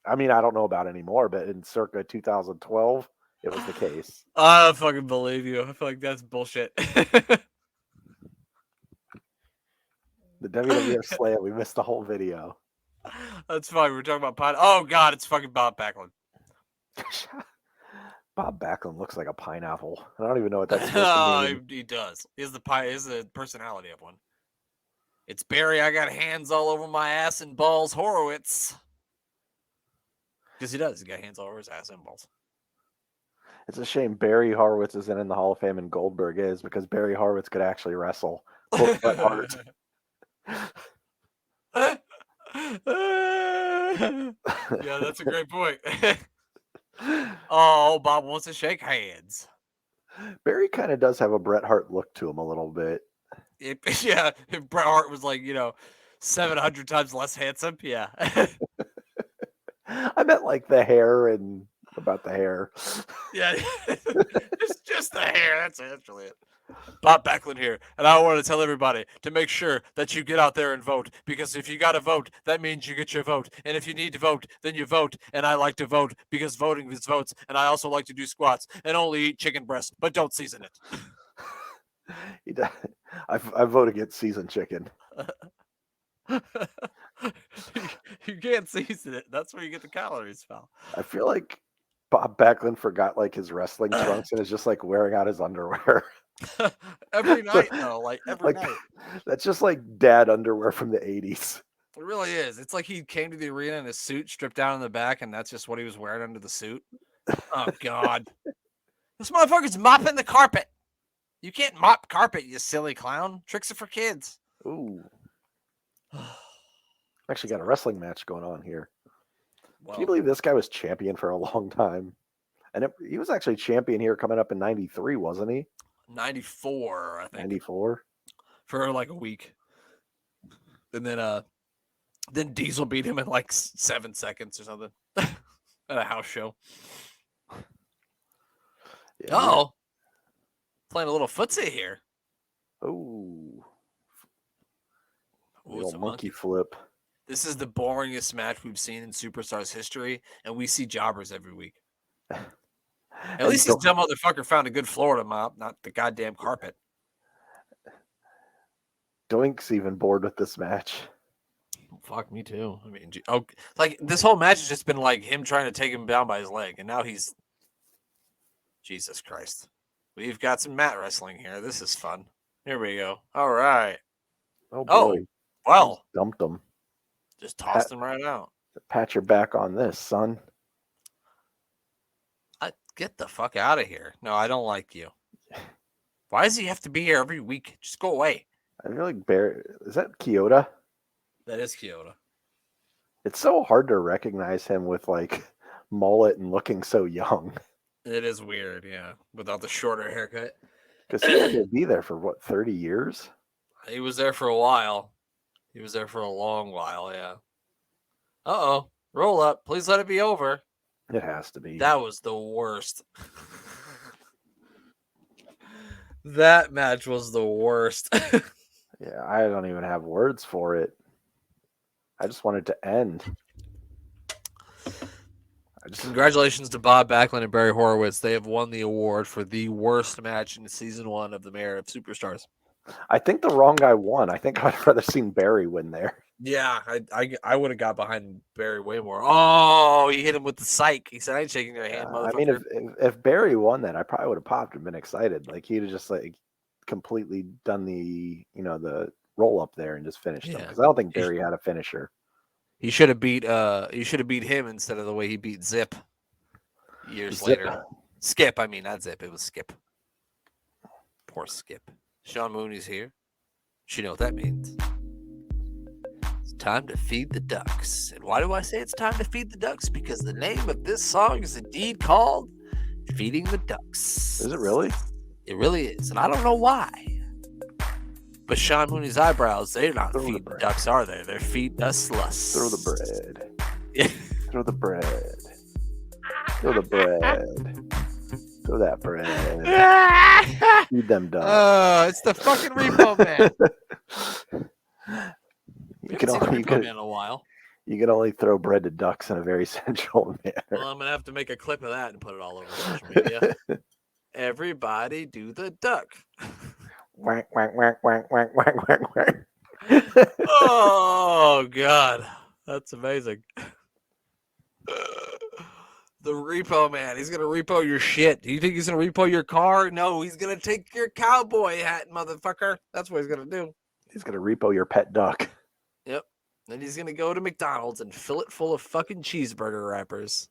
I mean, I don't know about anymore, but in circa 2012, it was the case. I don't fucking believe you. I feel like that's bullshit. The WWF Slam, we missed the whole video. That's fine. We're talking about pine. Oh god, it's fucking Bob Backlund. Bob Backlund looks like a pineapple. I don't even know what that's supposed to mean. He does. He's the personality of one. It's Barry. I got hands all over my ass and balls. Horowitz. Because he does. He got hands all over his ass and balls. It's a shame Barry Horowitz isn't in the Hall of Fame and Goldberg is, because Barry Horowitz could actually wrestle. Bret Hart. Yeah, that's a great point. Oh, Bob wants to shake hands. Barry kind of does have a Bret Hart look to him a little bit. If Bret Hart was like, 700 times less handsome, yeah. I meant like the hair and about the hair. Yeah, it's just the hair. That's really it. Bob Backlund here, and I want to tell everybody to make sure that you get out there and vote, because if you got to vote, that means you get your vote, and if you need to vote, then you vote, and I like to vote because voting is votes, and I also like to do squats and only eat chicken breast, but don't season it. I vote against seasoned chicken. You can't season it. That's where you get the calories, pal. I feel like Bob Backlund forgot like his wrestling trunks and is just like wearing out his underwear. Every night, though, like every night. That's just like dad underwear from the 80s. It really is. It's like he came to the arena in a suit, stripped down in the back, and that's just what he was wearing under the suit. Oh, God. This motherfucker's mopping the carpet. You can't mop carpet, you silly clown. Tricks are for kids. Ooh. Actually got a wrestling match going on here. Can you believe this guy was champion for a long time? And he was actually champion here coming up in 93, wasn't he? 94, I think. 94? For like a week. And then Diesel beat him in like 7 seconds or something. At a house show. Yeah, Oh. Playing a little footsie here. Oh. Ooh, Little monkey flip. This is the boringest match we've seen in Superstars history, and we see jobbers every week. At least this dumb motherfucker found a good floor to mop, not the goddamn carpet. Doink's even bored with this match. Fuck me too. I mean, like this whole match has just been like him trying to take him down by his leg, and now he's Jesus Christ. We've got some mat wrestling here. This is fun. Here we go. All right. Oh boy. Well, dumped him. Just tossed him right out. Pat your back on this, son. Get the fuck out of here. No, I don't like you. Why does he have to be here every week? Just go away. I feel like is that Kyoto? That is Kyoto. It's so hard to recognize him with like mullet and looking so young. It is weird, yeah, without the shorter haircut. Because he had to be there for what, 30 years? He was there for a while. He was there for a long while, yeah. Uh-oh. Roll up. Please let it be over. It has to be. That was the worst. That match was the worst. Yeah, I don't even have words for it. I just wanted to end. Congratulations to Bob Backlund and Barry Horowitz. They have won the award for the worst match in season 1 of the Mayor of Superstars. I think the wrong guy won. I think I'd rather seen Barry win there. Yeah, I would have got behind Barry way more. Oh, he hit him with the psych. He said, "I ain't shaking your hand, motherfucker." I mean, if Barry won that, I probably would have popped and been excited. Like he'd have just like completely done the the roll up there and just finished him, because I don't think Barry had a finisher. He should have beat him instead of the way he beat Zip years later. Skip, I mean, not Zip. It was Skip. Poor Skip. Sean Mooney's here. You know what that means. It's time to feed the ducks. And why do I say it's time to feed the ducks? Because the name of this song is indeed called Feeding the Ducks. Is it really? It really is. And I don't know why. But Sean Mooney's eyebrows, they're not feeding the ducks, are they? They're feeding us sluts. Throw the bread. Throw the bread. Throw the bread. Throw that bread. Feed them ducks. Oh, it's the fucking Repo Man. You can only in a while. You can only throw bread to ducks in a very sensual manner. Well, I'm gonna have to make a clip of that and put it all over social media. Everybody do the duck. Whack, whack, whack, whack, whack, whack, whack, whack. Oh God, that's amazing. The Repo Man. He's gonna repo your shit. Do you think he's gonna repo your car? No, he's gonna take your cowboy hat, motherfucker. That's what he's gonna do. He's gonna repo your pet duck. Yep. Then he's gonna go to McDonald's and fill it full of fucking cheeseburger wrappers.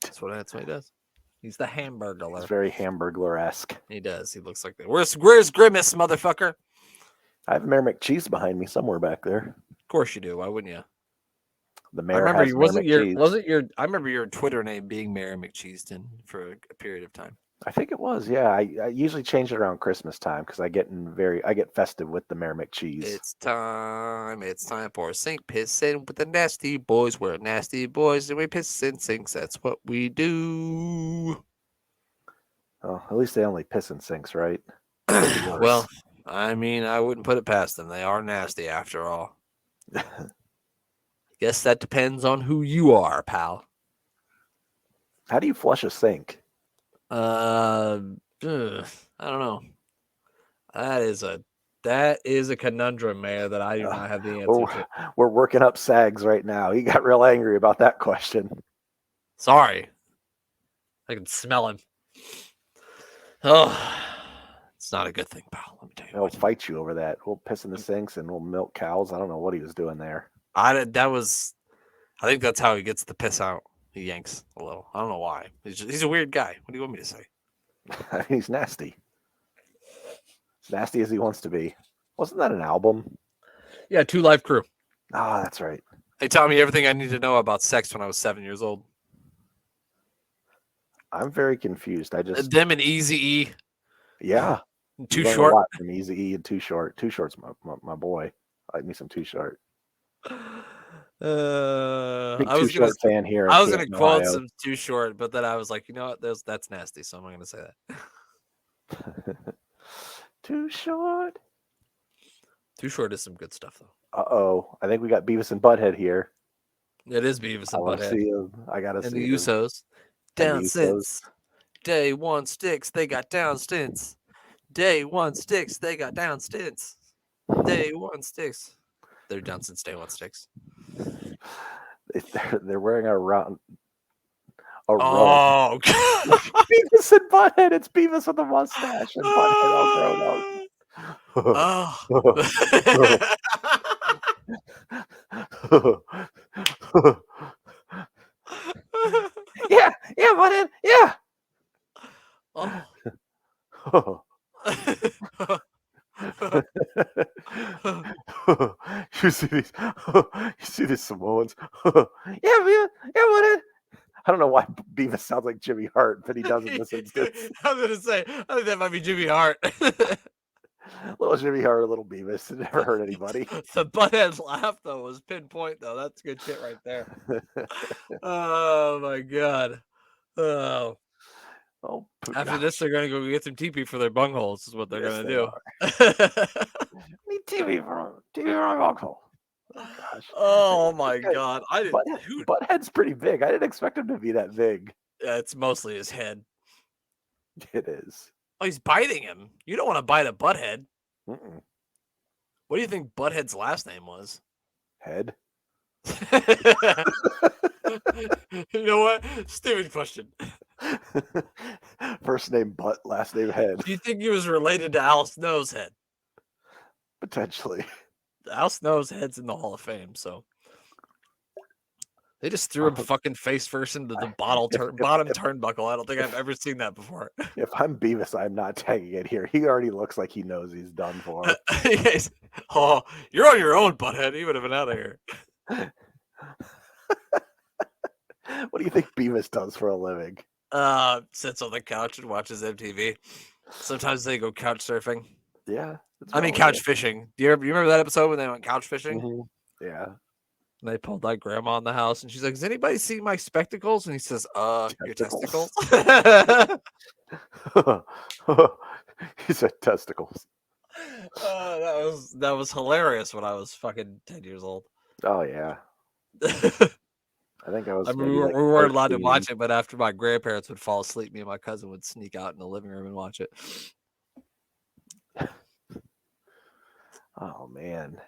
That's what he does. He's the Hamburglar. It's very Hamburglar-esque. He does. He looks like that. Where's Grimace, motherfucker? I have Mayor McCheese behind me somewhere back there. Of course you do. Why wouldn't you? The mayor. I remember I remember your Twitter name being Mayor McCheeston for a period of time. I think it was. Yeah, I usually change it around Christmas time because I get festive with the Mayor McCheese. It's time for sink pissing with the nasty boys. We're nasty boys and we piss and sinks. That's what we do. Oh, at least they only piss in sinks, right? Well, I mean, I wouldn't put it past them. They are nasty after all. I guess that depends on who you are, pal. How do you flush a sink? I don't know. That is a conundrum, Mayor, that I do not have the answer to. We're working up Sags right now. He got real angry about that question. Sorry. I can smell him. Oh, it's not a good thing, pal. Let me tell you. He'll fight you over that. We'll piss in the sinks and we'll milk cows. I don't know what he was doing there. I think that's how he gets the piss out. He yanks a little. I don't know why. He's a weird guy. What do you want me to say? He's nasty. Nasty as he wants to be. Wasn't that an album? Yeah, 2 Live Crew. Ah, that's right. They taught me everything I need to know about sex when I was 7 years old. I'm very confused. I just Them and Eazy-E. yeah. Too You learn Short. A lot from Easy E and Too Short. Too Short's my boy. I like me some Too Short. Big I Too was gonna Short fan here. in I was gonna Canton, quote Ohio. some Too Short, but then I was like, you know what? That's nasty, so I'm not gonna say that. Too Short. Too Short is some good stuff though. Uh-oh. I think we got Beavis and Butthead here. It is Beavis I and want to Butthead see him. I gotta and see the him. Usos. And the Down Usos. since day one sticks, they got down stints. Day one sticks, they got down stints. Day one sticks. They're down since day one sticks. They're wearing a round. A rug. Oh, God. Beavis and Butthead. It's Beavis with a mustache and Butthead all grown up. Oh. Yeah, Butthead. Yeah. Oh. You see these Samoans. Yeah, Butthead. I don't know why Beavis sounds like Jimmy Hart, but he does in this instance. I was gonna say, I think that might be Jimmy Hart. Little Jimmy Hart, little Beavis. It never hurt anybody. The butthead laugh though was pinpoint though. That's good shit right there. Oh my god. Oh. After this, they're gonna go get some TP for their bungholes. Is what they're gonna do. Need TV for my bunghole. Oh gosh. Oh my god. Butthead's pretty big. I didn't expect him to be that big. Yeah, it's mostly his head. It is. Oh, he's biting him. You don't want to bite a butthead. Mm-mm. What do you think Butthead's last name was? Head. You know what? Stupid question. First name Butt, last name Head. Do you think he was related to Al Snow's head? Potentially. Al Snow's head's in the Hall of Fame, so they just threw him fucking face first into the bottom turnbuckle. I don't think I've ever seen that before. If I'm Beavis, I'm not tagging it here. He already looks like he knows he's done for. Yes. Oh, you're on your own, Butthead. He would have been out of here. What do you think Beavis does for a living? Sits on the couch and watches MTV. Sometimes they go couch surfing. Yeah. I mean couch fishing. Do you remember that episode when they went couch fishing? Mm-hmm. Yeah. And they pulled like grandma in the house and she's like, "Does anybody see my spectacles?" And he says, your testicles. He said testicles. That was hilarious when I was fucking 10 years old. Oh yeah. I think I was. I mean, we weren't allowed to watch it, but after my grandparents would fall asleep, me and my cousin would sneak out in the living room and watch it. Oh man,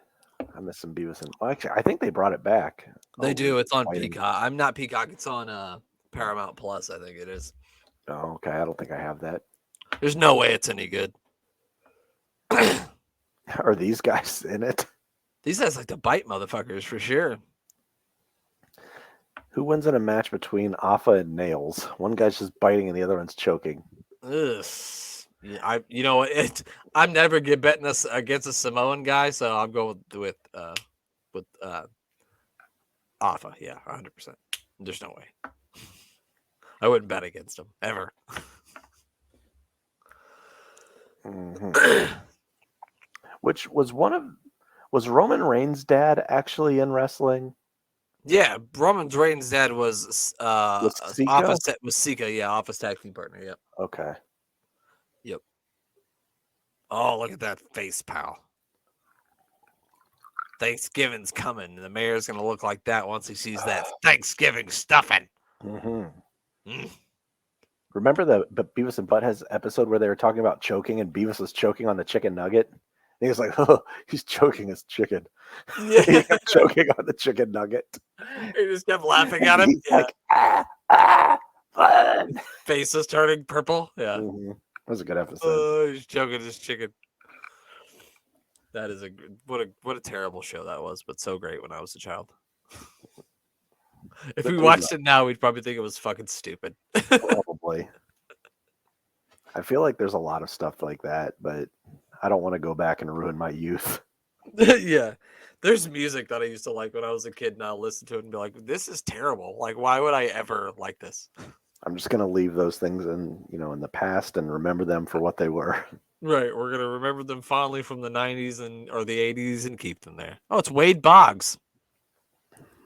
I miss some Beavis and. Well, actually, I think they brought it back. They do. It's on Peacock. I'm not Peacock. It's on Paramount Plus. I think it is. Oh, okay. I don't think I have that. There's no way it's any good. Are these guys in it? These guys like to bite motherfuckers for sure. Who wins in a match between Alpha and Nails? One guy's just biting and the other one's choking. Ugh. Yeah, I'm never betting us against a Samoan guy, so I'm going with Alpha. Yeah, 100%. There's no way. I wouldn't bet against him ever. Mm-hmm. Which was was Roman Reigns' dad actually in wrestling? Yeah, Roman Reigns' dad was Sika, yeah, Office tag team partner. Yep. Okay. Yep. Oh, look at that face, pal. Thanksgiving's coming. The mayor's gonna look like that once he sees that Thanksgiving stuffing. Mm-hmm. Remember the Beavis and Butthead's episode where they were talking about choking and Beavis was choking on the chicken nugget? And he was like, "Oh, he's choking his chicken." Yeah. He kept choking on the chicken nugget. He just kept laughing at him. Yeah. Like, face is turning purple. Yeah, that was a good episode. Oh, he's choking his chicken. That is what a terrible show that was, but so great when I was a child. If we watched it now, we'd probably think it was fucking stupid. Probably. I feel like there's a lot of stuff like that, but I don't want to go back and ruin my youth. Yeah. There's music that I used to like when I was a kid, and I'll listen to it and be like, this is terrible. Like, why would I ever like this? I'm just gonna leave those things in the past and remember them for what they were. Right. We're gonna remember them fondly from the 90s or the 80s and keep them there. Oh, it's Wade Boggs.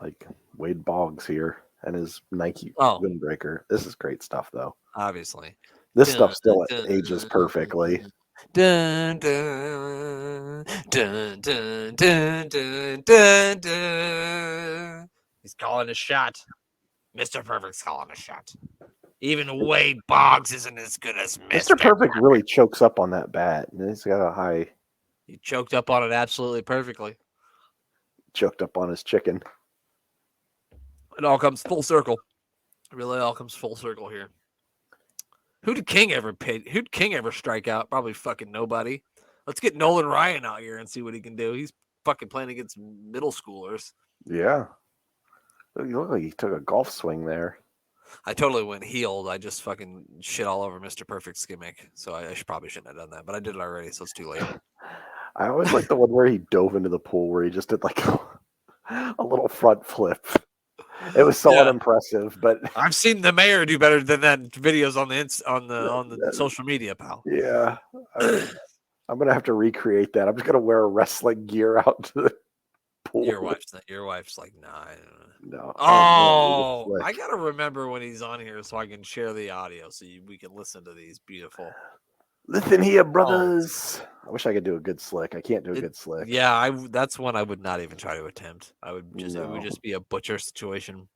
Like Wade Boggs here and his Nike windbreaker. This is great stuff, though. Obviously. This stuff still ages perfectly. Dun, dun, dun, dun, dun, dun, dun, dun. He's calling a shot. Mr. Perfect's calling a shot. Even Wade Boggs isn't as good as Mr. Perfect really chokes up on that bat. And he's got a high. He choked up on it absolutely perfectly. Choked up on his chicken. It all comes full circle. It really all comes full circle here. Who'd King ever strike out? Probably fucking nobody. Let's get Nolan Ryan out here and see what he can do. He's fucking playing against middle schoolers. Yeah. You look like he took a golf swing there. I totally went healed. I just fucking shit all over Mr. Perfect's gimmick. So I probably shouldn't have done that, but I did it already, so it's too late. I always like the one where he dove into the pool where he just did like a little front flip. It was so unimpressive, but I've seen the mayor do better than that videos on the social media, pal. Yeah. I'm gonna have to recreate that. I'm just gonna wear a wrestling gear out to the pool. Your wife's like, nah. No. Oh, I gotta remember when he's on here so I can share the audio so we can listen to these beautiful. Listen here, brothers. I wish I could do a good slick. I can't do a good slick. Yeah, that's one I would not even try to attempt. It would just be a butcher situation.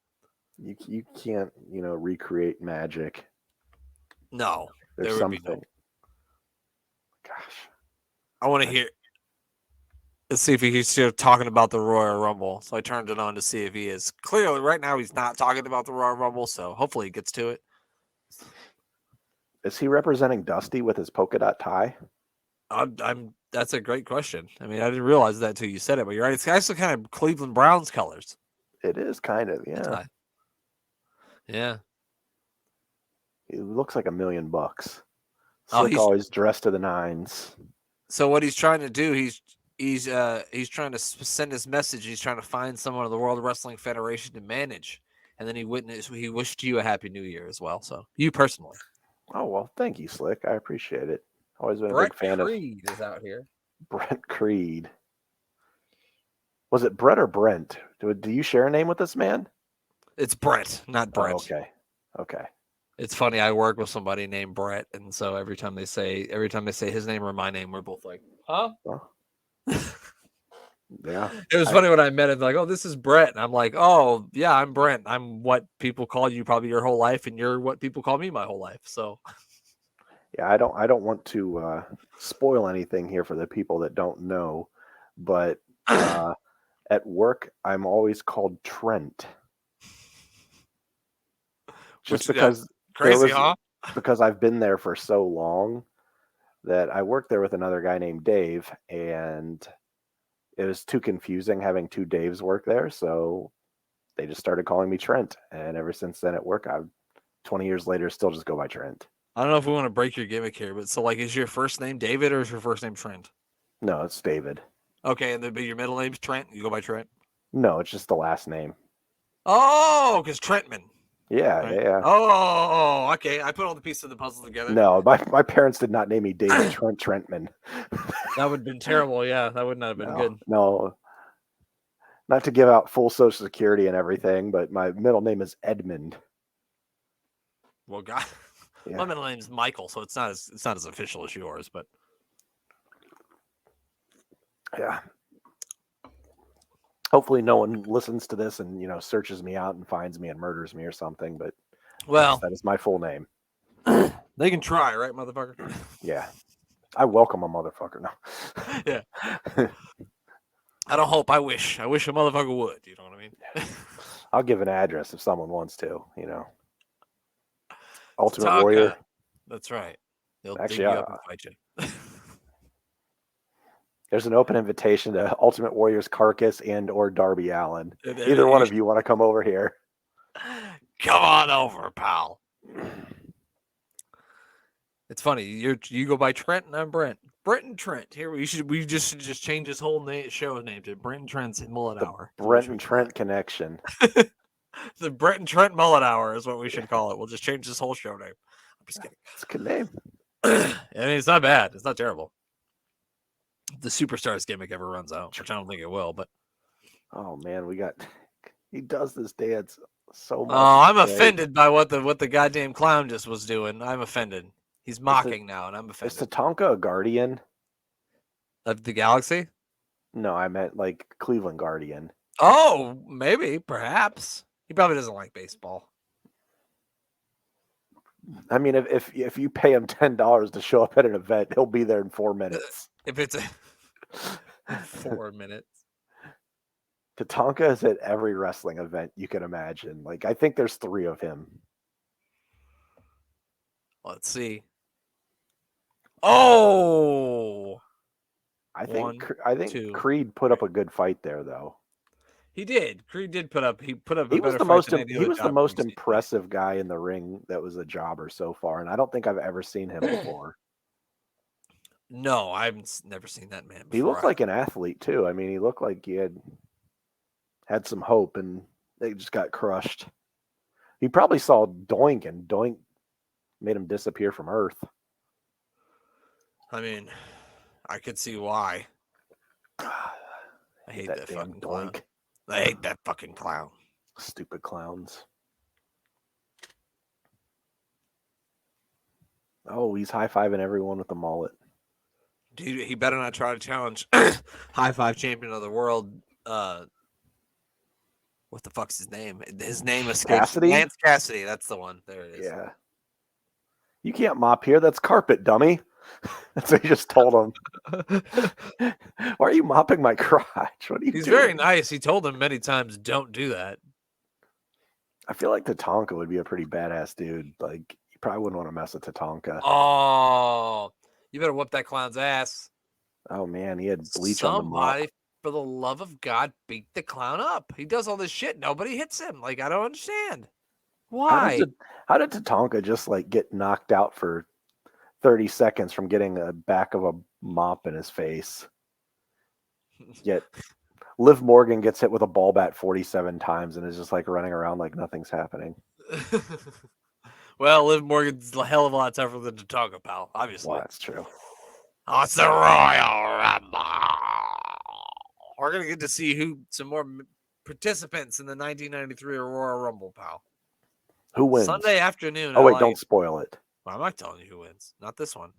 You can't, recreate magic. No, there's something. Gosh, I want to hear. Let's see if he's still talking about the Royal Rumble. So I turned it on to see if he is. Clearly, right now he's not talking about the Royal Rumble. So hopefully he gets to it. Is he representing Dusty with his polka dot tie? That's a great question. I mean, I didn't realize that until you said it, but you're right. It's actually kind of Cleveland Browns colors. It is kind of, yeah. Yeah. He looks like $1 million. He's always dressed to the nines. So what he's trying to do, he's trying to send his message. He's trying to find someone in the World Wrestling Federation to manage, and then he wished you a happy New Year as well. So you personally. Oh, well, thank you, Slick. I appreciate it. Always been a Brett big fan Creed is out here. Brett Creed. Was it Brett or Brent? Do you share a name with this man? It's Brett, not Brett. Oh, okay. It's funny. I work with somebody named Brett, and so every time they say his name or my name, we're both like, huh? Yeah. It was funny when I met him, like, oh, this is Brett. And I'm like, oh, yeah, I'm Brent. I'm what people call you probably your whole life, and you're what people call me my whole life. So yeah, I don't want to spoil anything here for the people that don't know, but at work I'm always called Trent. Just because crazy, huh? Because I've been there for so long that I worked there with another guy named Dave, and it was too confusing having two Daves work there, so they just started calling me Trent. And ever since then at work, 20 years later, still just go by Trent. I don't know if we want to break your gimmick here, but so is your first name David or is your first name Trent? No, it's David. Okay, and but your middle name's Trent? You go by Trent? No, it's just the last name. Oh, because Trentman. Yeah, right? Yeah. Oh, okay. I put all the pieces of the puzzle together. No, my parents did not name me David Trentman. That would have been terrible. Yeah, that would not have been good. No, not to give out full Social Security and everything, but my middle name is Edmund. Well, God, my middle name is Michael, so it's not as official as yours, but yeah. Hopefully no one listens to this and, searches me out and finds me and murders me or something, but that is my full name. They can try, right, motherfucker? Yeah. I welcome a motherfucker now. Yeah. I don't hope. I wish a motherfucker would. You know what I mean? I'll give an address if someone wants to, Ultimate Warrior. That's right. They'll actually dig you up and fight you. There's an open invitation to Ultimate Warrior's Carcass and or Darby Allin. Either one of you want to come over here. Come on over, pal. It's funny. You go by Trent and I'm Brent. Brenton Trent. Here we should just change this whole show name to Brenton Trent's Mullet The Hour. Brenton Trent connection. The Brenton Trent Mullet Hour is what we should call it. We'll just change this whole show name. I'm just kidding. It's a good name. I mean, it's not bad. It's not terrible. If the Superstars gimmick ever runs out, which I don't think it will, but Oh man, he does this dance so much. oh, I'm today. offended by what the goddamn clown just was doing. I'm offended. He's mocking now, and I'm Is offended. Tatanka a Guardian? Of the Galaxy? No, I meant like Cleveland Guardian. Oh, maybe, perhaps. He probably doesn't like baseball. I mean, if you pay him $10 to show up at an event, he'll be there in 4 minutes. If it's 4 minutes. Tatanka is at every wrestling event you can imagine. Like, I think there's 3 of him. Let's see. Oh, I think One, two. Creed put up a good fight there, though. he did. Creed did put up. He put up. He a was better the fight most than any he other was the jobber most we've seen. impressive guy in the ring that was a jobber so far, and I don't think I've ever seen him before. No, I've never seen that man before. He looked like an athlete too. I mean, he looked like he had some hope, and they just got crushed. He probably saw Doink, and Doink made him disappear from Earth. I mean, I could see why. I hate that damn fucking clown. Doink. I hate that fucking clown. Stupid clowns. Oh, he's high-fiving everyone with the mullet. Dude, he better not try to challenge High Five Champion of the World. What the fuck's his name? His name escapes. Cassidy? Lance Cassidy. That's the one. There it is. Yeah. You can't mop here. That's carpet, dummy. That's what he just told him. Why are you mopping my crotch? What are you He's doing? very nice. He told him many times, don't do that. I feel like Tatanka would be a pretty badass dude. Like, you probably wouldn't want to mess with Tatanka. Oh, you better whoop that clown's ass. Oh, man. He had bleach on the mop. Somebody, for the love of God, beat the clown up. He does all this shit. Nobody hits him. Like, I don't understand. Why? How did Tatanka just, like, get knocked out for 30 seconds from getting the back of a mop in his face? Yet Liv Morgan gets hit with a ball bat 47 times and is just like running around like nothing's happening. Well, Liv Morgan's a hell of a lot tougher than Tatanka, pal. Obviously. Well, that's true. Oh, it's the Royal Rumble. We're gonna get to see some more participants in the 1993 Royal Rumble, pal. Who wins? Sunday afternoon. Oh, wait, LA. don't spoil it. Well, I'm not telling you who wins. Not this one.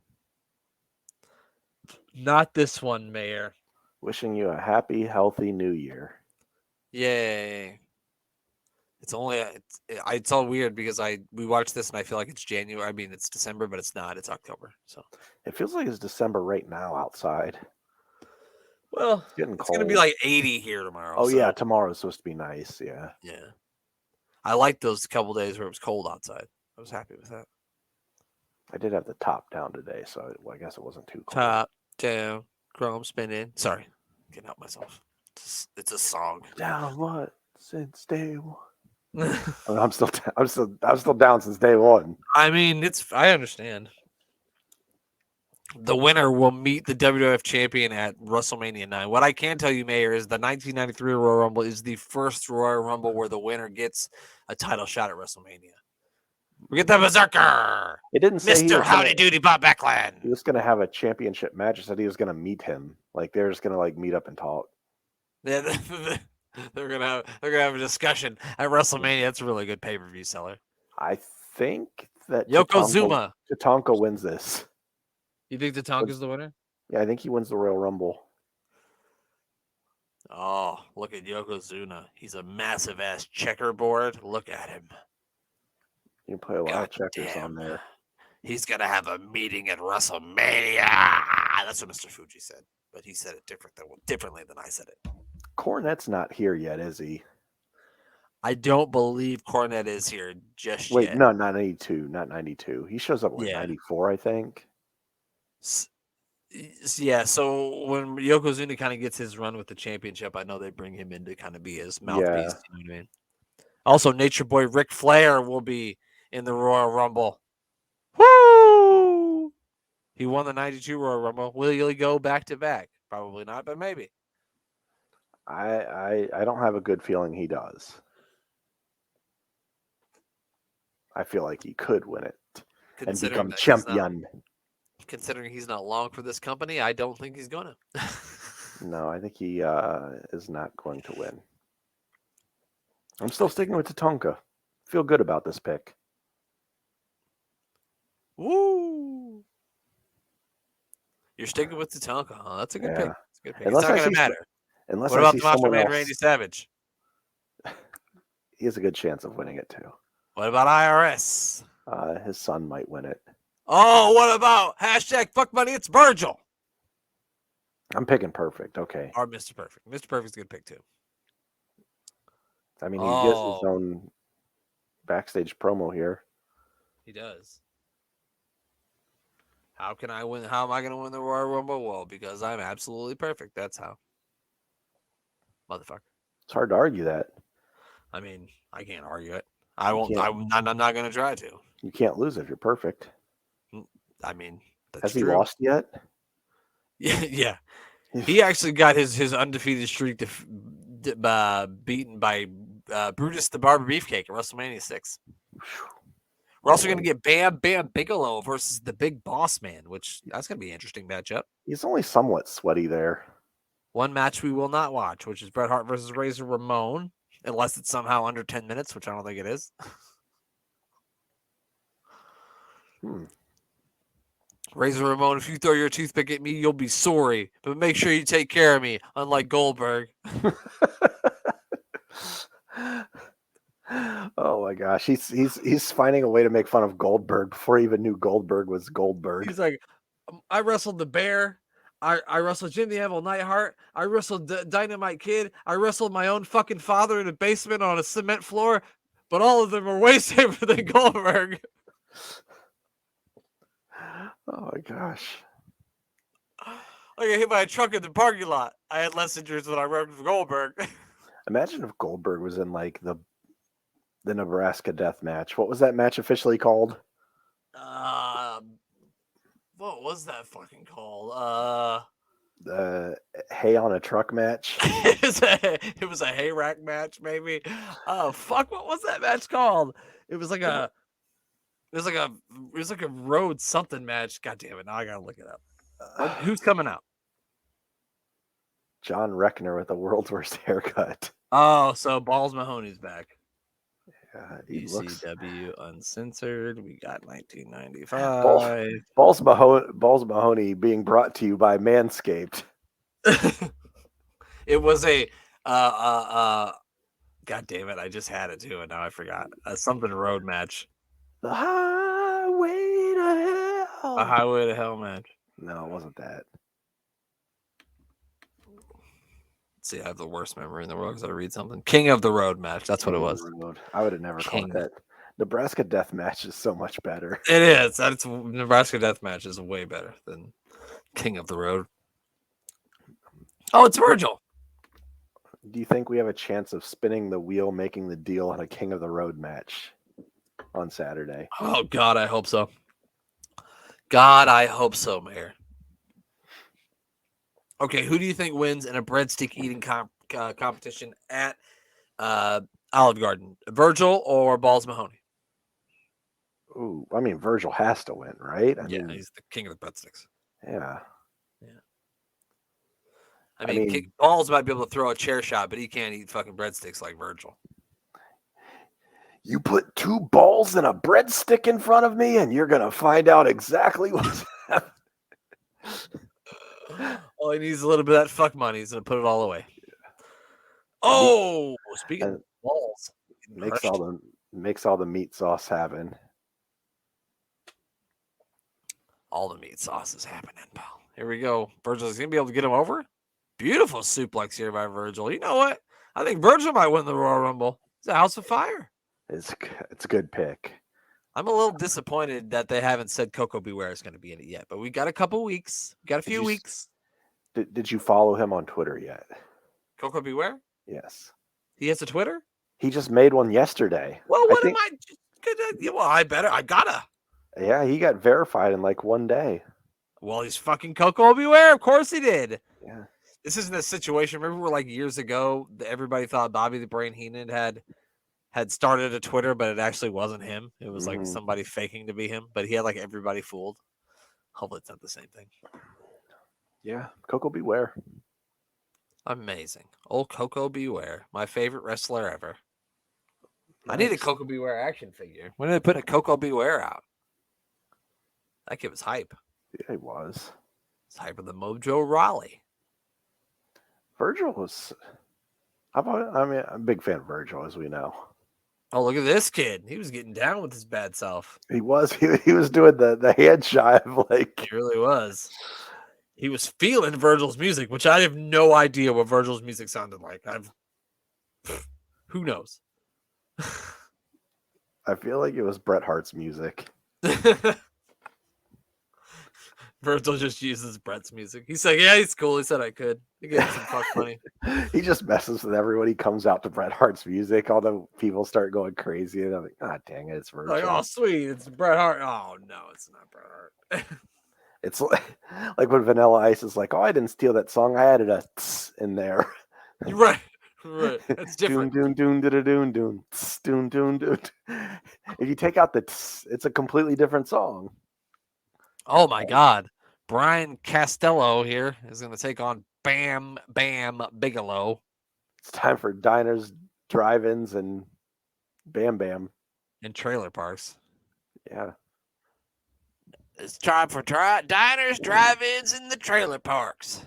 Not this one, Mayor. Wishing you a happy, healthy new year. Yay. It's only it's all weird because we watched this and I feel like it's January. I mean, it's December, but it's not. It's October. So It feels like it's December right now outside. well, It's getting it's cold. gonna be like 80 here tomorrow. Oh, so, yeah, tomorrow's supposed to be nice. Yeah. yeah. I liked those couple days where it was cold outside. I was happy with that. I did have the top down today, so I guess it wasn't too cold. Top down, chrome spinning. Sorry, can't help myself. It's a song. Down what since day one? I'm still down since day one. I mean, I understand. The winner will meet the WWF champion at WrestleMania 9. What I can tell you, Mayor, is the 1993 Royal Rumble is the first Royal Rumble where the winner gets a title shot at WrestleMania. We get the Berserker, It didn't say Mr. Howdy Doody Bob he Backlund. was going to have a championship match. It said he was going to meet him. Like, they're just going to like meet up and talk. They're gonna have a discussion at WrestleMania. That's a really good pay-per-view seller. I think that Yokozuna. Tatanka wins this. You think Tatanka's the winner? Yeah, I think he wins the Royal Rumble. Oh, look at Yokozuna. He's a massive ass checkerboard. Look at him. You can play a lot God of checkers damn. on there. He's gonna have a meeting at WrestleMania. That's what Mr. Fuji said, but he said it differently than I said it. Cornette's not here yet, is he? I don't believe Cornette is here just Wait, yet. no, not 92. Not 92. He shows up like Yeah. 94, I think. Yeah, so when Yokozuna kind of gets his run with the championship, I know they bring him in to kind of be his mouthpiece. Yeah. You know what I mean? Also, Nature Boy Ric Flair will be in the Royal Rumble. Woo! He won the 92 Royal Rumble. Will he go back to back? Probably not, but maybe. I don't have a good feeling he does. I feel like he could win it and become champion. Considering he's not long for this company, I don't think he's gonna. No, I think he is not going to win. I'm still sticking with Tatanka. Feel good about this pick. Woo! You're sticking with Tatanka, huh? That's a good pick. That's a good pick. Unless it's not going to matter. Unless what I about see the Macho someone Man else, Randy Savage? He has a good chance of winning it too. What about IRS? His son might win it. Oh, what about hashtag fuck money? It's Virgil. I'm picking Perfect. Okay. Or Mr. Perfect. Mr. Perfect's a good pick too. I mean, he gets his own backstage promo here. He does. How can I win? How am I going to win the Royal Rumble? Well, because I'm absolutely perfect. That's how. Motherfucker. It's hard to argue that. I mean, I can't argue it. I won't. I'm not going to try to. You can't lose if you're perfect. I mean, that's has true. He lost yet? Yeah. He actually got his undefeated streak beaten by Brutus the Barber Beefcake at WrestleMania 6. We're also going to get Bam Bam Bigelow versus the Big Boss Man, which that's going to be an interesting matchup. He's only somewhat sweaty there. One match we will not watch, which is Bret Hart versus Razor Ramon, unless it's somehow under 10 minutes, which I don't think it is. Razor Ramon, if you throw your toothpick at me, you'll be sorry, but make sure you take care of me, unlike Goldberg. Oh my gosh, he's finding a way to make fun of Goldberg before he even knew Goldberg was Goldberg. He's like, I wrestled the Bear, I wrestled Jim the Anvil Neidhart, I wrestled Dynamite Kid, I wrestled my own fucking father in a basement on a cement floor, but all of them are way safer than Goldberg. Oh my gosh. I got hit by a truck in the parking lot. I had less injuries than I worked with Goldberg. Imagine if Goldberg was in like the Nebraska death match. What was that match officially called? What was that fucking called? The hay on a truck match. It was a hay rack match, maybe. Oh fuck! What was that match called? It was like a road something match. God damn it! Now I gotta look it up. Who's coming out? John Reckner with the world's worst haircut. Oh, so Balls Mahoney's back. He ECW Uncensored. We got 1995. Balls Mahoney being brought to you by Manscaped. It was a God damn it! I just had it too, and now I forgot. Something road match. The highway to hell. A highway to hell match. No, it wasn't that. See, I have the worst memory in the world because I read something. King of the Road match. That's what it was. I would have never called that. Nebraska Death Match is so much better. It is. That's Nebraska Death Match is way better than King of the Road. Oh, it's Virgil. Do you think we have a chance of spinning the wheel, making the deal on a King of the Road match on Saturday? Oh, God, I hope so. God, I hope so, Mayor. Okay, who do you think wins in a breadstick eating competition at Olive Garden? Virgil or Balls Mahoney? Ooh, I mean, Virgil has to win, right? I mean, he's the king of the breadsticks. Yeah. I mean, Balls might be able to throw a chair shot, but he can't eat fucking breadsticks like Virgil. You put two balls and a breadstick in front of me, and you're gonna find out exactly what's happening. All he needs is a little bit of that fuck money. He's gonna put it all away. Oh, speaking of balls, makes all the meat sauce happen. All the meat sauce is happening, pal. Here we go. Virgil's gonna be able to get him over. Beautiful suplex here by Virgil. You know what? I think Virgil might win the Royal Rumble. It's a house of fire. It's a good pick. I'm a little disappointed that they haven't said Coco Beware is going to be in it yet, but we got a couple weeks. We got a few weeks. Did you follow him on Twitter yet? Coco Beware? Yes. He has a Twitter? He just made one yesterday. Well, I better. I gotta. Yeah, he got verified in like one day. Well, he's fucking Coco Beware. Of course he did. Yeah. This isn't a situation. Remember, like years ago, everybody thought Bobby the Brain Heenan had started a Twitter, but it actually wasn't him. It was like somebody faking to be him, but he had like everybody fooled. Hopefully, it's not the same thing. Yeah, Coco Beware. Amazing. Old Coco Beware, my favorite wrestler ever. Nice. I need a Coco Beware action figure. When did they put a Coco Beware out? That kid was hype. Yeah, he was. It's hyper than Mojo Rawley. Virgil was. I'm a big fan of Virgil, as we know. Oh, look at this kid. He was getting down with his bad self. He was. He was doing the hand jive like. He really was. He was feeling Virgil's music, which I have no idea what Virgil's music sounded like. Who knows? I feel like it was Bret Hart's music. Virgil just uses Bret's music. He said, yeah, he's cool. He said I could. He gave me some fuck money. He just messes with everyone. He comes out to Bret Hart's music. All the people start going crazy. And I'm like, ah, dang it, it's Virgil. Like, oh, sweet. It's Bret Hart. Oh, no, it's not Bret Hart. It's like when Vanilla Ice is like, oh, I didn't steal that song. I added a tss in there. Right. That's different. Doon, doon, doon, doon, doon, tss, doon, doon, doon. If you take out the tss, it's a completely different song. Oh, my God. Brian Costello here is going to take on Bam Bam Bigelow. It's time for diners, drive-ins, and Bam Bam. And trailer parks. Yeah. It's time for diners, drive-ins, and the trailer parks.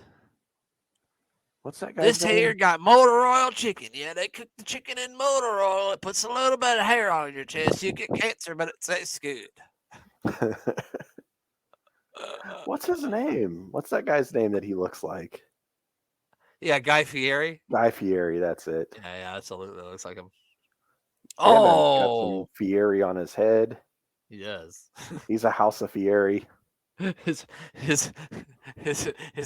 What's that guy? This here got motor oil chicken. Yeah, they cook the chicken in motor oil. It puts a little bit of hair on your chest. You get cancer, but it tastes good. What's his name? What's that guy's name that he looks like? Yeah, Guy Fieri. Guy Fieri, that's it. Yeah, absolutely looks like him. Got some Fieri on his head. He does. He's a House of Fieri. His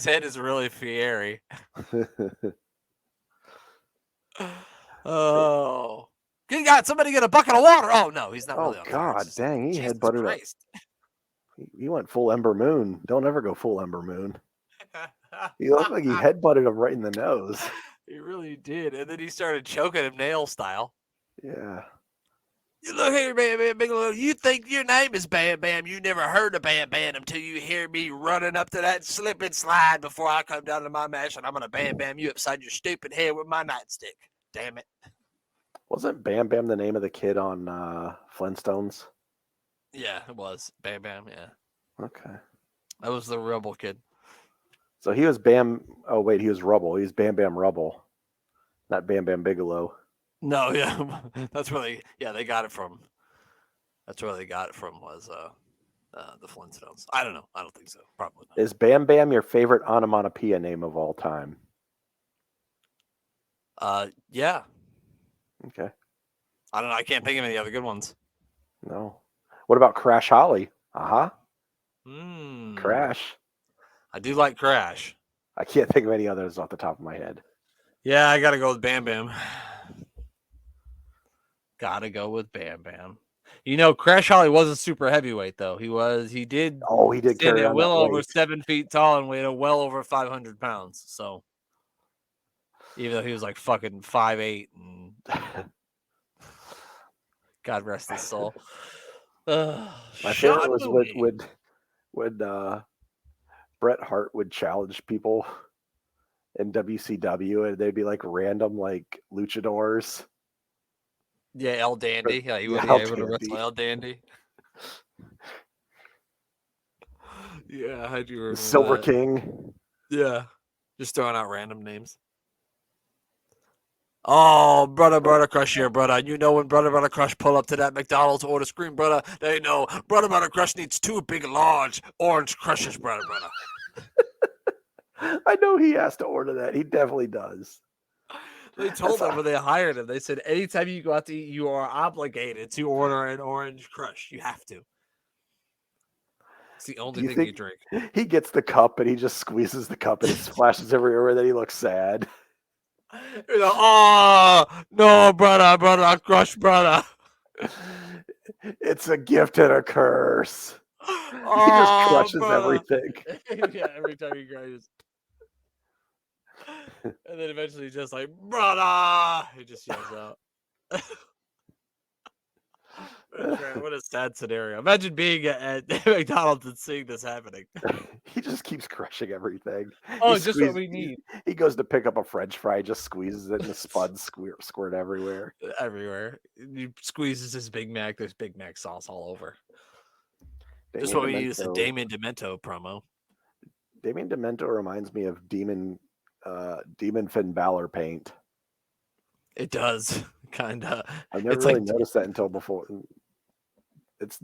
head is really Fieri. Oh, good God! Somebody get a bucket of water. Oh no, he's not. Really on God, fire. dang! He Jesus headbutted Christ. He went full Ember Moon. Don't ever go full Ember Moon. He looked like he headbutted him right in the nose. He really did, and then he started choking him nail style. Yeah. You look here, Bam Bam Bigelow. You think your name is Bam Bam. You never heard of Bam Bam until you hear me running up to that slip and slide before I come down to my match, and I'm going to Bam Bam you upside your stupid head with my nightstick. Damn it. Wasn't Bam Bam the name of the kid on Flintstones? Yeah, it was. Bam Bam, yeah. Okay. That was the Rebel kid. So he was Bam. Oh, wait, he was Rubble. He was Bam Bam Rubble, not Bam Bam Bigelow. No, yeah. That's where they got it from. That's where they got it from was the Flintstones. I don't know. I don't think so. Probably not. Is Bam Bam your favorite onomatopoeia name of all time? Yeah. Okay. I don't know. I can't think of any other good ones. No. What about Crash Holly? Mm. Crash. I do like Crash. I can't think of any others off the top of my head. Yeah, I got to go with Bam Bam. Gotta go with Bam Bam. You know, Crash Holly wasn't super heavyweight though. He did. Oh, he did carry on well that over weight. 7 feet tall and weighed well over 500 pounds. So even though he was like fucking 5'8" and God rest his soul. My favorite was when Bret Hart would challenge people in WCW and they'd be like random like luchadors. Yeah, El Dandy. Yeah, he would be El able to Dandy. wrestle El Dandy. Yeah, I do remember Silver that. King. Yeah, just throwing out random names. Oh, brother Crush here, brother. You know when brother Crush pull up to that McDonald's order screen, brother, they know brother Crush needs 2 big, large orange crushes, brother. I know he has to order that. He definitely does. They told him when they hired him, they said, anytime you go out to eat, you are obligated to order an orange crush. You have to. It's the only thing you drink. He gets the cup and he just squeezes the cup and it splashes everywhere and then he looks sad. You know, oh, no, brother, crush, brother. It's a gift and a curse. He just crushes brother. everything. Yeah, every time he crashes. And then eventually he's just like, brother. He just yells out. What a sad scenario. Imagine being at McDonald's and seeing this happening. He just keeps crushing everything. Oh, He just what squeezes- we need. He goes to pick up a French fry, just squeezes it, and the spuds squirt everywhere. Everywhere. He squeezes his Big Mac. There's Big Mac sauce all over. Just Damien what we need is a Demento- Damien Demento promo. Damien Demento reminds me of Demon Finn Balor paint. It does. Kind of. I've never It's really like- noticed that until before. It's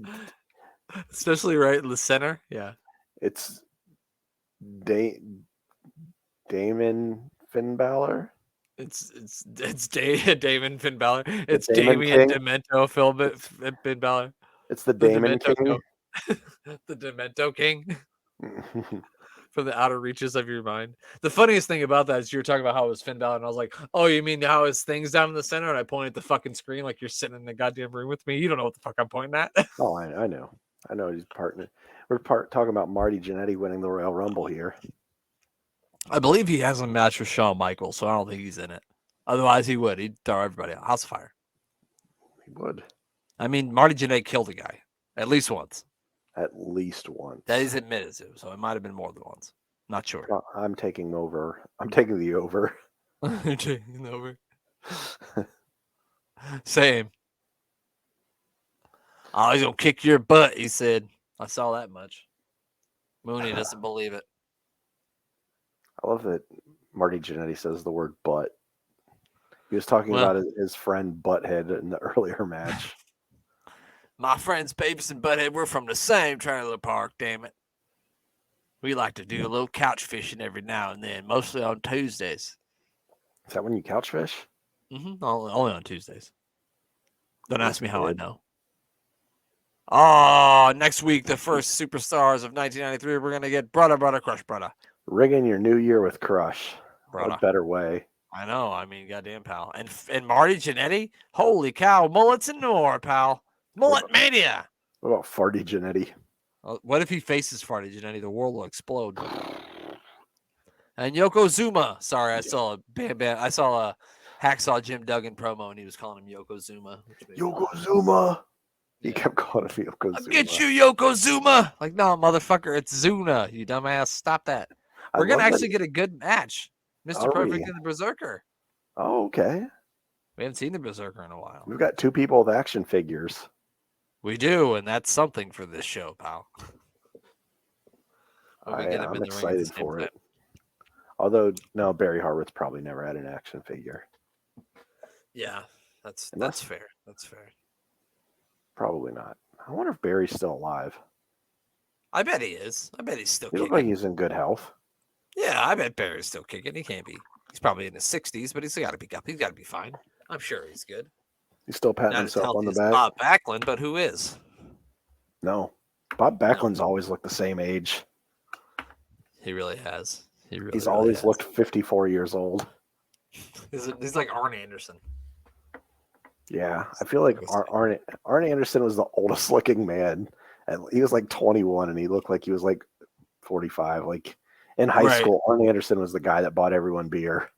Especially right in the center. Yeah. it's Damon Finn Balor. It's Damon Finn Balor. It's Damon Damien King? Demento Finn Balor. It's the The Damon Demento King. The Demento King from the outer reaches of your mind. The funniest thing about that is you were talking about how it was Finn Balor, and I was like, "Oh, you mean how his thing's down in the center?" And I pointed at the fucking screen like you're sitting in the goddamn room with me. You don't know what the fuck I'm pointing at. Oh, I know. I know he's partner. We're talking about Marty Jannetty winning the Royal Rumble here. I believe he has a match with Shawn Michaels, so I don't think he's in it. Otherwise, he would. He'd throw everybody out. House of Fire. He would I mean, Marty Jannetty killed a guy at least once. at least once. That is admitted to, so it might have been more than once. Not sure. I'm taking over. I'm taking the over. Taking over. Same. Oh, he's gonna kick your butt, he said. I saw that much. Mooney doesn't believe it. I love that Marty Jannetty says the word butt. He was talking Well- about his friend Butthead in the earlier match. My friends Beavis and Butthead, we're from the same trailer park, damn it. We like to do a little couch fishing every now and then, mostly on Tuesdays. Is that when you couch fish? Only on Tuesdays. Don't ask me how I Good. know. Oh, next week, the first superstars of 1993, we're going to get Brother Crush Brother. Rigging your new year with Crush. Brother. What better way? I know. I mean, goddamn, pal. And Marty Jannetty? Holy cow. Mullets and more, pal. Mullet mania. What about Farty Jannetty? What if he faces Farty Jannetty? The world will explode. And Yokozuna. Sorry, I saw a Hacksaw Jim Duggan promo, and he was calling him Yokozuna. Yokozuna. He Yeah. kept calling him Yokozuna. I'll get you, Yokozuna. Like, no, motherfucker, it's Zuna. You dumbass. Stop that. I We're going to love that- actually get a good match. Mr. Are Perfect we? and the Berserker. Oh, okay. We haven't seen the Berserker in a while. We've got two people with action figures. We do, and that's something for this show, pal. When we get him I'm in the ring at the excited same for time. it. Although, no, Barry Harwood's probably never had an action figure. Yeah, that's Unless- fair. That's fair. Probably not. I wonder if Barry's still alive. I bet he is. I bet he's still He kicking. looks like he's in good health. Yeah, I bet Barry's still kicking. He can't be. He's probably in his 60s, but he's got to be up. He's got to be fine. I'm sure he's good. He's still patting Not as himself on healthy the as back. Bob Backlund, but who is? No. Bob Backlund's always looked the same age. He really has. He really. He's really always has. looked 54 years old. He's like Arn Anderson. Yeah, I feel like Arn Anderson was the oldest looking man. And he was like 21 and he looked like he was like 45. Like in high Right. school, Arn Anderson was the guy that bought everyone beer.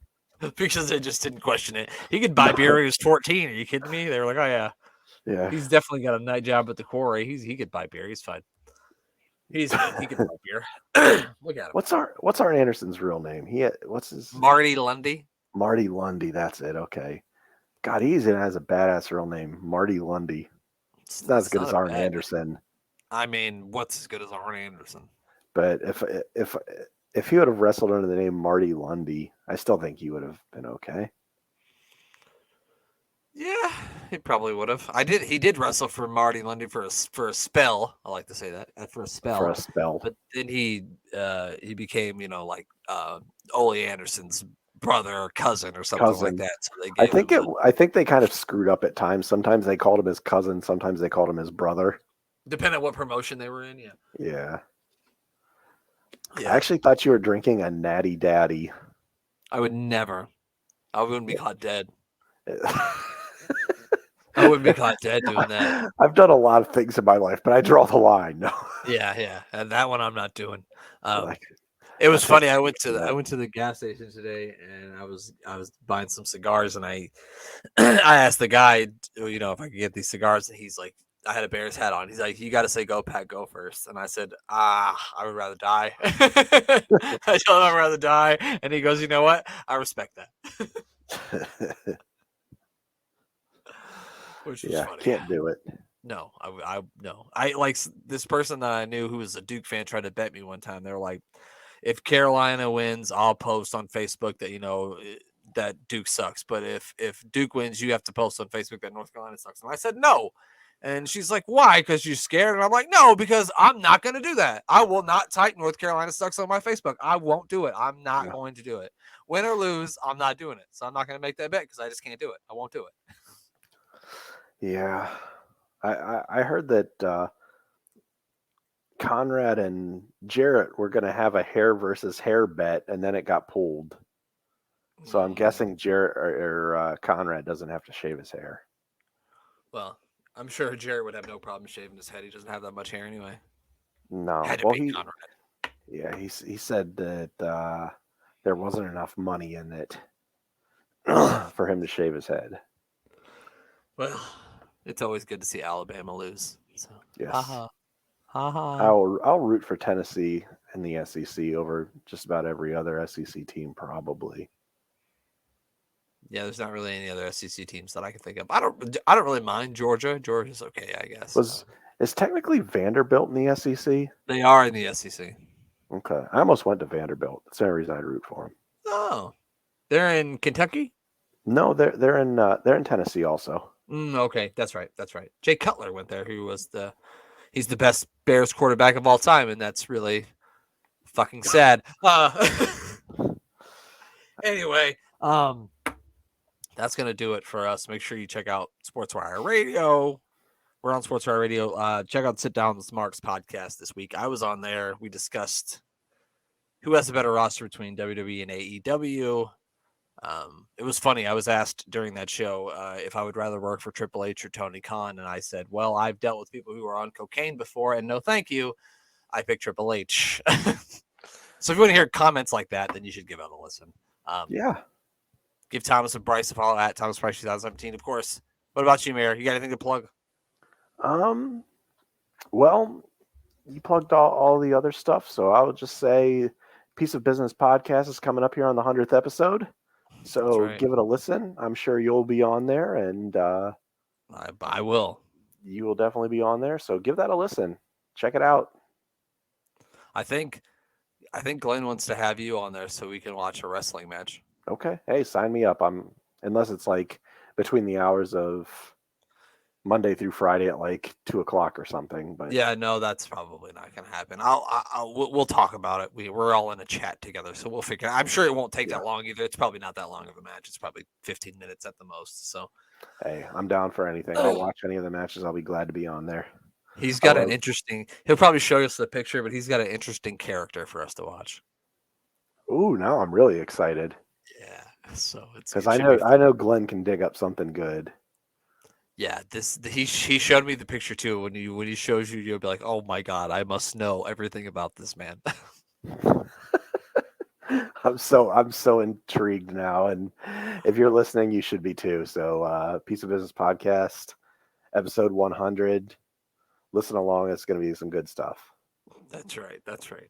Because they just didn't question it. He could buy beer when he was 14. Are you kidding me? They were like, oh, yeah. Yeah. He's definitely got a night job at the quarry. He could buy beer. He's fine. He could buy beer. Look at him. What's Arn Anderson's real name? What's his Marty Lundy. Marty Lundy, that's it. Okay. God, he even has a badass real name, Marty Lundy. It's not as good as a Arn bad- Anderson. I mean, what's as good as Arn Anderson? But if he would have wrestled under the name Marty Lundy, I still think he would have been okay. Yeah, he probably would have. He did wrestle for Marty Lundy for a spell. I like to say that for a spell. For a spell. But then he became, like Ole Anderson's brother or cousin or something like Cousin. that. So they I gave him I think they kind of screwed up at times. Sometimes they called him his cousin, sometimes they called him his brother. depending on what promotion they were in. Yeah. Yeah. Yeah. I actually thought you were drinking a Natty Daddy. I would never. I wouldn't be caught dead. I wouldn't be caught dead doing that. I've done a lot of things in my life, but I draw the line. No, Yeah, and that one I'm not doing. like It was I can't funny. I went do that. to the gas station today, and I was buying some cigars, and I I asked the guy, you know, if I could get these cigars, and he's like, I had a Bears hat on. He's like, you got to say go, Pat, go first. And I said, I would rather die. I told him I'd rather die. And he goes, you know what? I respect that. Which was Yeah, funny. can't do it. No, no. I like this person that I knew who was a Duke fan tried to bet me one time. They were like, if Carolina wins, I'll post on Facebook that, you know, that Duke sucks. But if Duke wins, you have to post on Facebook that North Carolina sucks. And I said, no. And she's like, why? Because you're scared? And I'm like, no, because I'm not going to do that. I will not type North Carolina sucks on my Facebook. I won't do it. I'm not going to do it. Win or lose, I'm not doing it. So I'm not going to make that bet because I just can't do it. I won't do it. Yeah. I heard that Conrad and Jarrett were going to have a hair versus hair bet, and then it got pulled. So I'm guessing Jarrett or Conrad doesn't have to shave his hair. Well, I'm sure Jarrett would have no problem shaving his head. He doesn't have that much hair anyway. No. Had to Well, be Conrad. Yeah, he said that there wasn't enough money in it for him to shave his head. Well, it's always good to see Alabama lose. So. Yes. Ha ha. I'll root for Tennessee in the SEC over just about every other SEC team, probably. Yeah, there's not really any other SEC teams that I can think of. I don't really mind Georgia. Georgia's okay, I guess. Is technically Vanderbilt in the SEC? They are in the SEC. Okay, I almost went to Vanderbilt. That's the only reason I'd root for them. Oh, they're in Kentucky? No, they're in Tennessee also. Okay, that's right. Jay Cutler went there. He's the best Bears quarterback of all time, and that's really fucking sad. Anyway, that's gonna do it for us. Make sure you check out SportsWire Radio. We're on SportsWire Radio. Check out Sit Down with Marks podcast this week. I was on there. We discussed who has a better roster between WWE and AEW. It was funny. I was asked during that show if I would rather work for Triple H or Tony Khan, and I said, well, I've dealt with people who are on cocaine before, and no thank you. I pick Triple H. So if you want to hear comments like that, then you should give it a listen. Yeah. Give Thomas and Bryce a follow at Thomas Bryce 2017, of course. What about you, Mayor? You got anything to plug? Well, you plugged all the other stuff, so I would just say Piece of Business podcast is coming up here on the 100th episode. So give it a listen. I'm sure you'll be on there, and I will. You will definitely be on there. So give that a listen. Check it out. I think Glenn wants to have you on there so we can watch a wrestling match. Okay. Hey, sign me up. Unless it's like between the hours of Monday through Friday at like 2:00 or something. But yeah, no, that's probably not going to happen. We'll talk about it. We're all in a chat together, so we'll figure. I'm sure it won't take that long either. It's probably not that long of a match. It's probably 15 minutes at the most. So, hey, I'm down for anything. I'll watch any of the matches. I'll be glad to be on there. He's got an interesting. He'll probably show us the picture, but he's got an interesting character for us to watch. Ooh, now I'm really excited. Yeah, so it's because I know Glenn can dig up something good. Yeah, he showed me the picture too. When he shows you, you'll be like, "Oh my god, I must know everything about this man." I'm so intrigued now, and if you're listening, you should be too. So, Piece of Business podcast, episode 100. Listen along; it's going to be some good stuff. That's right,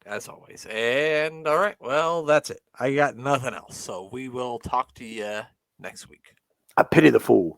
as always. And all right, well, that's it. I got nothing else, so we will talk to you next week. I pity the fool.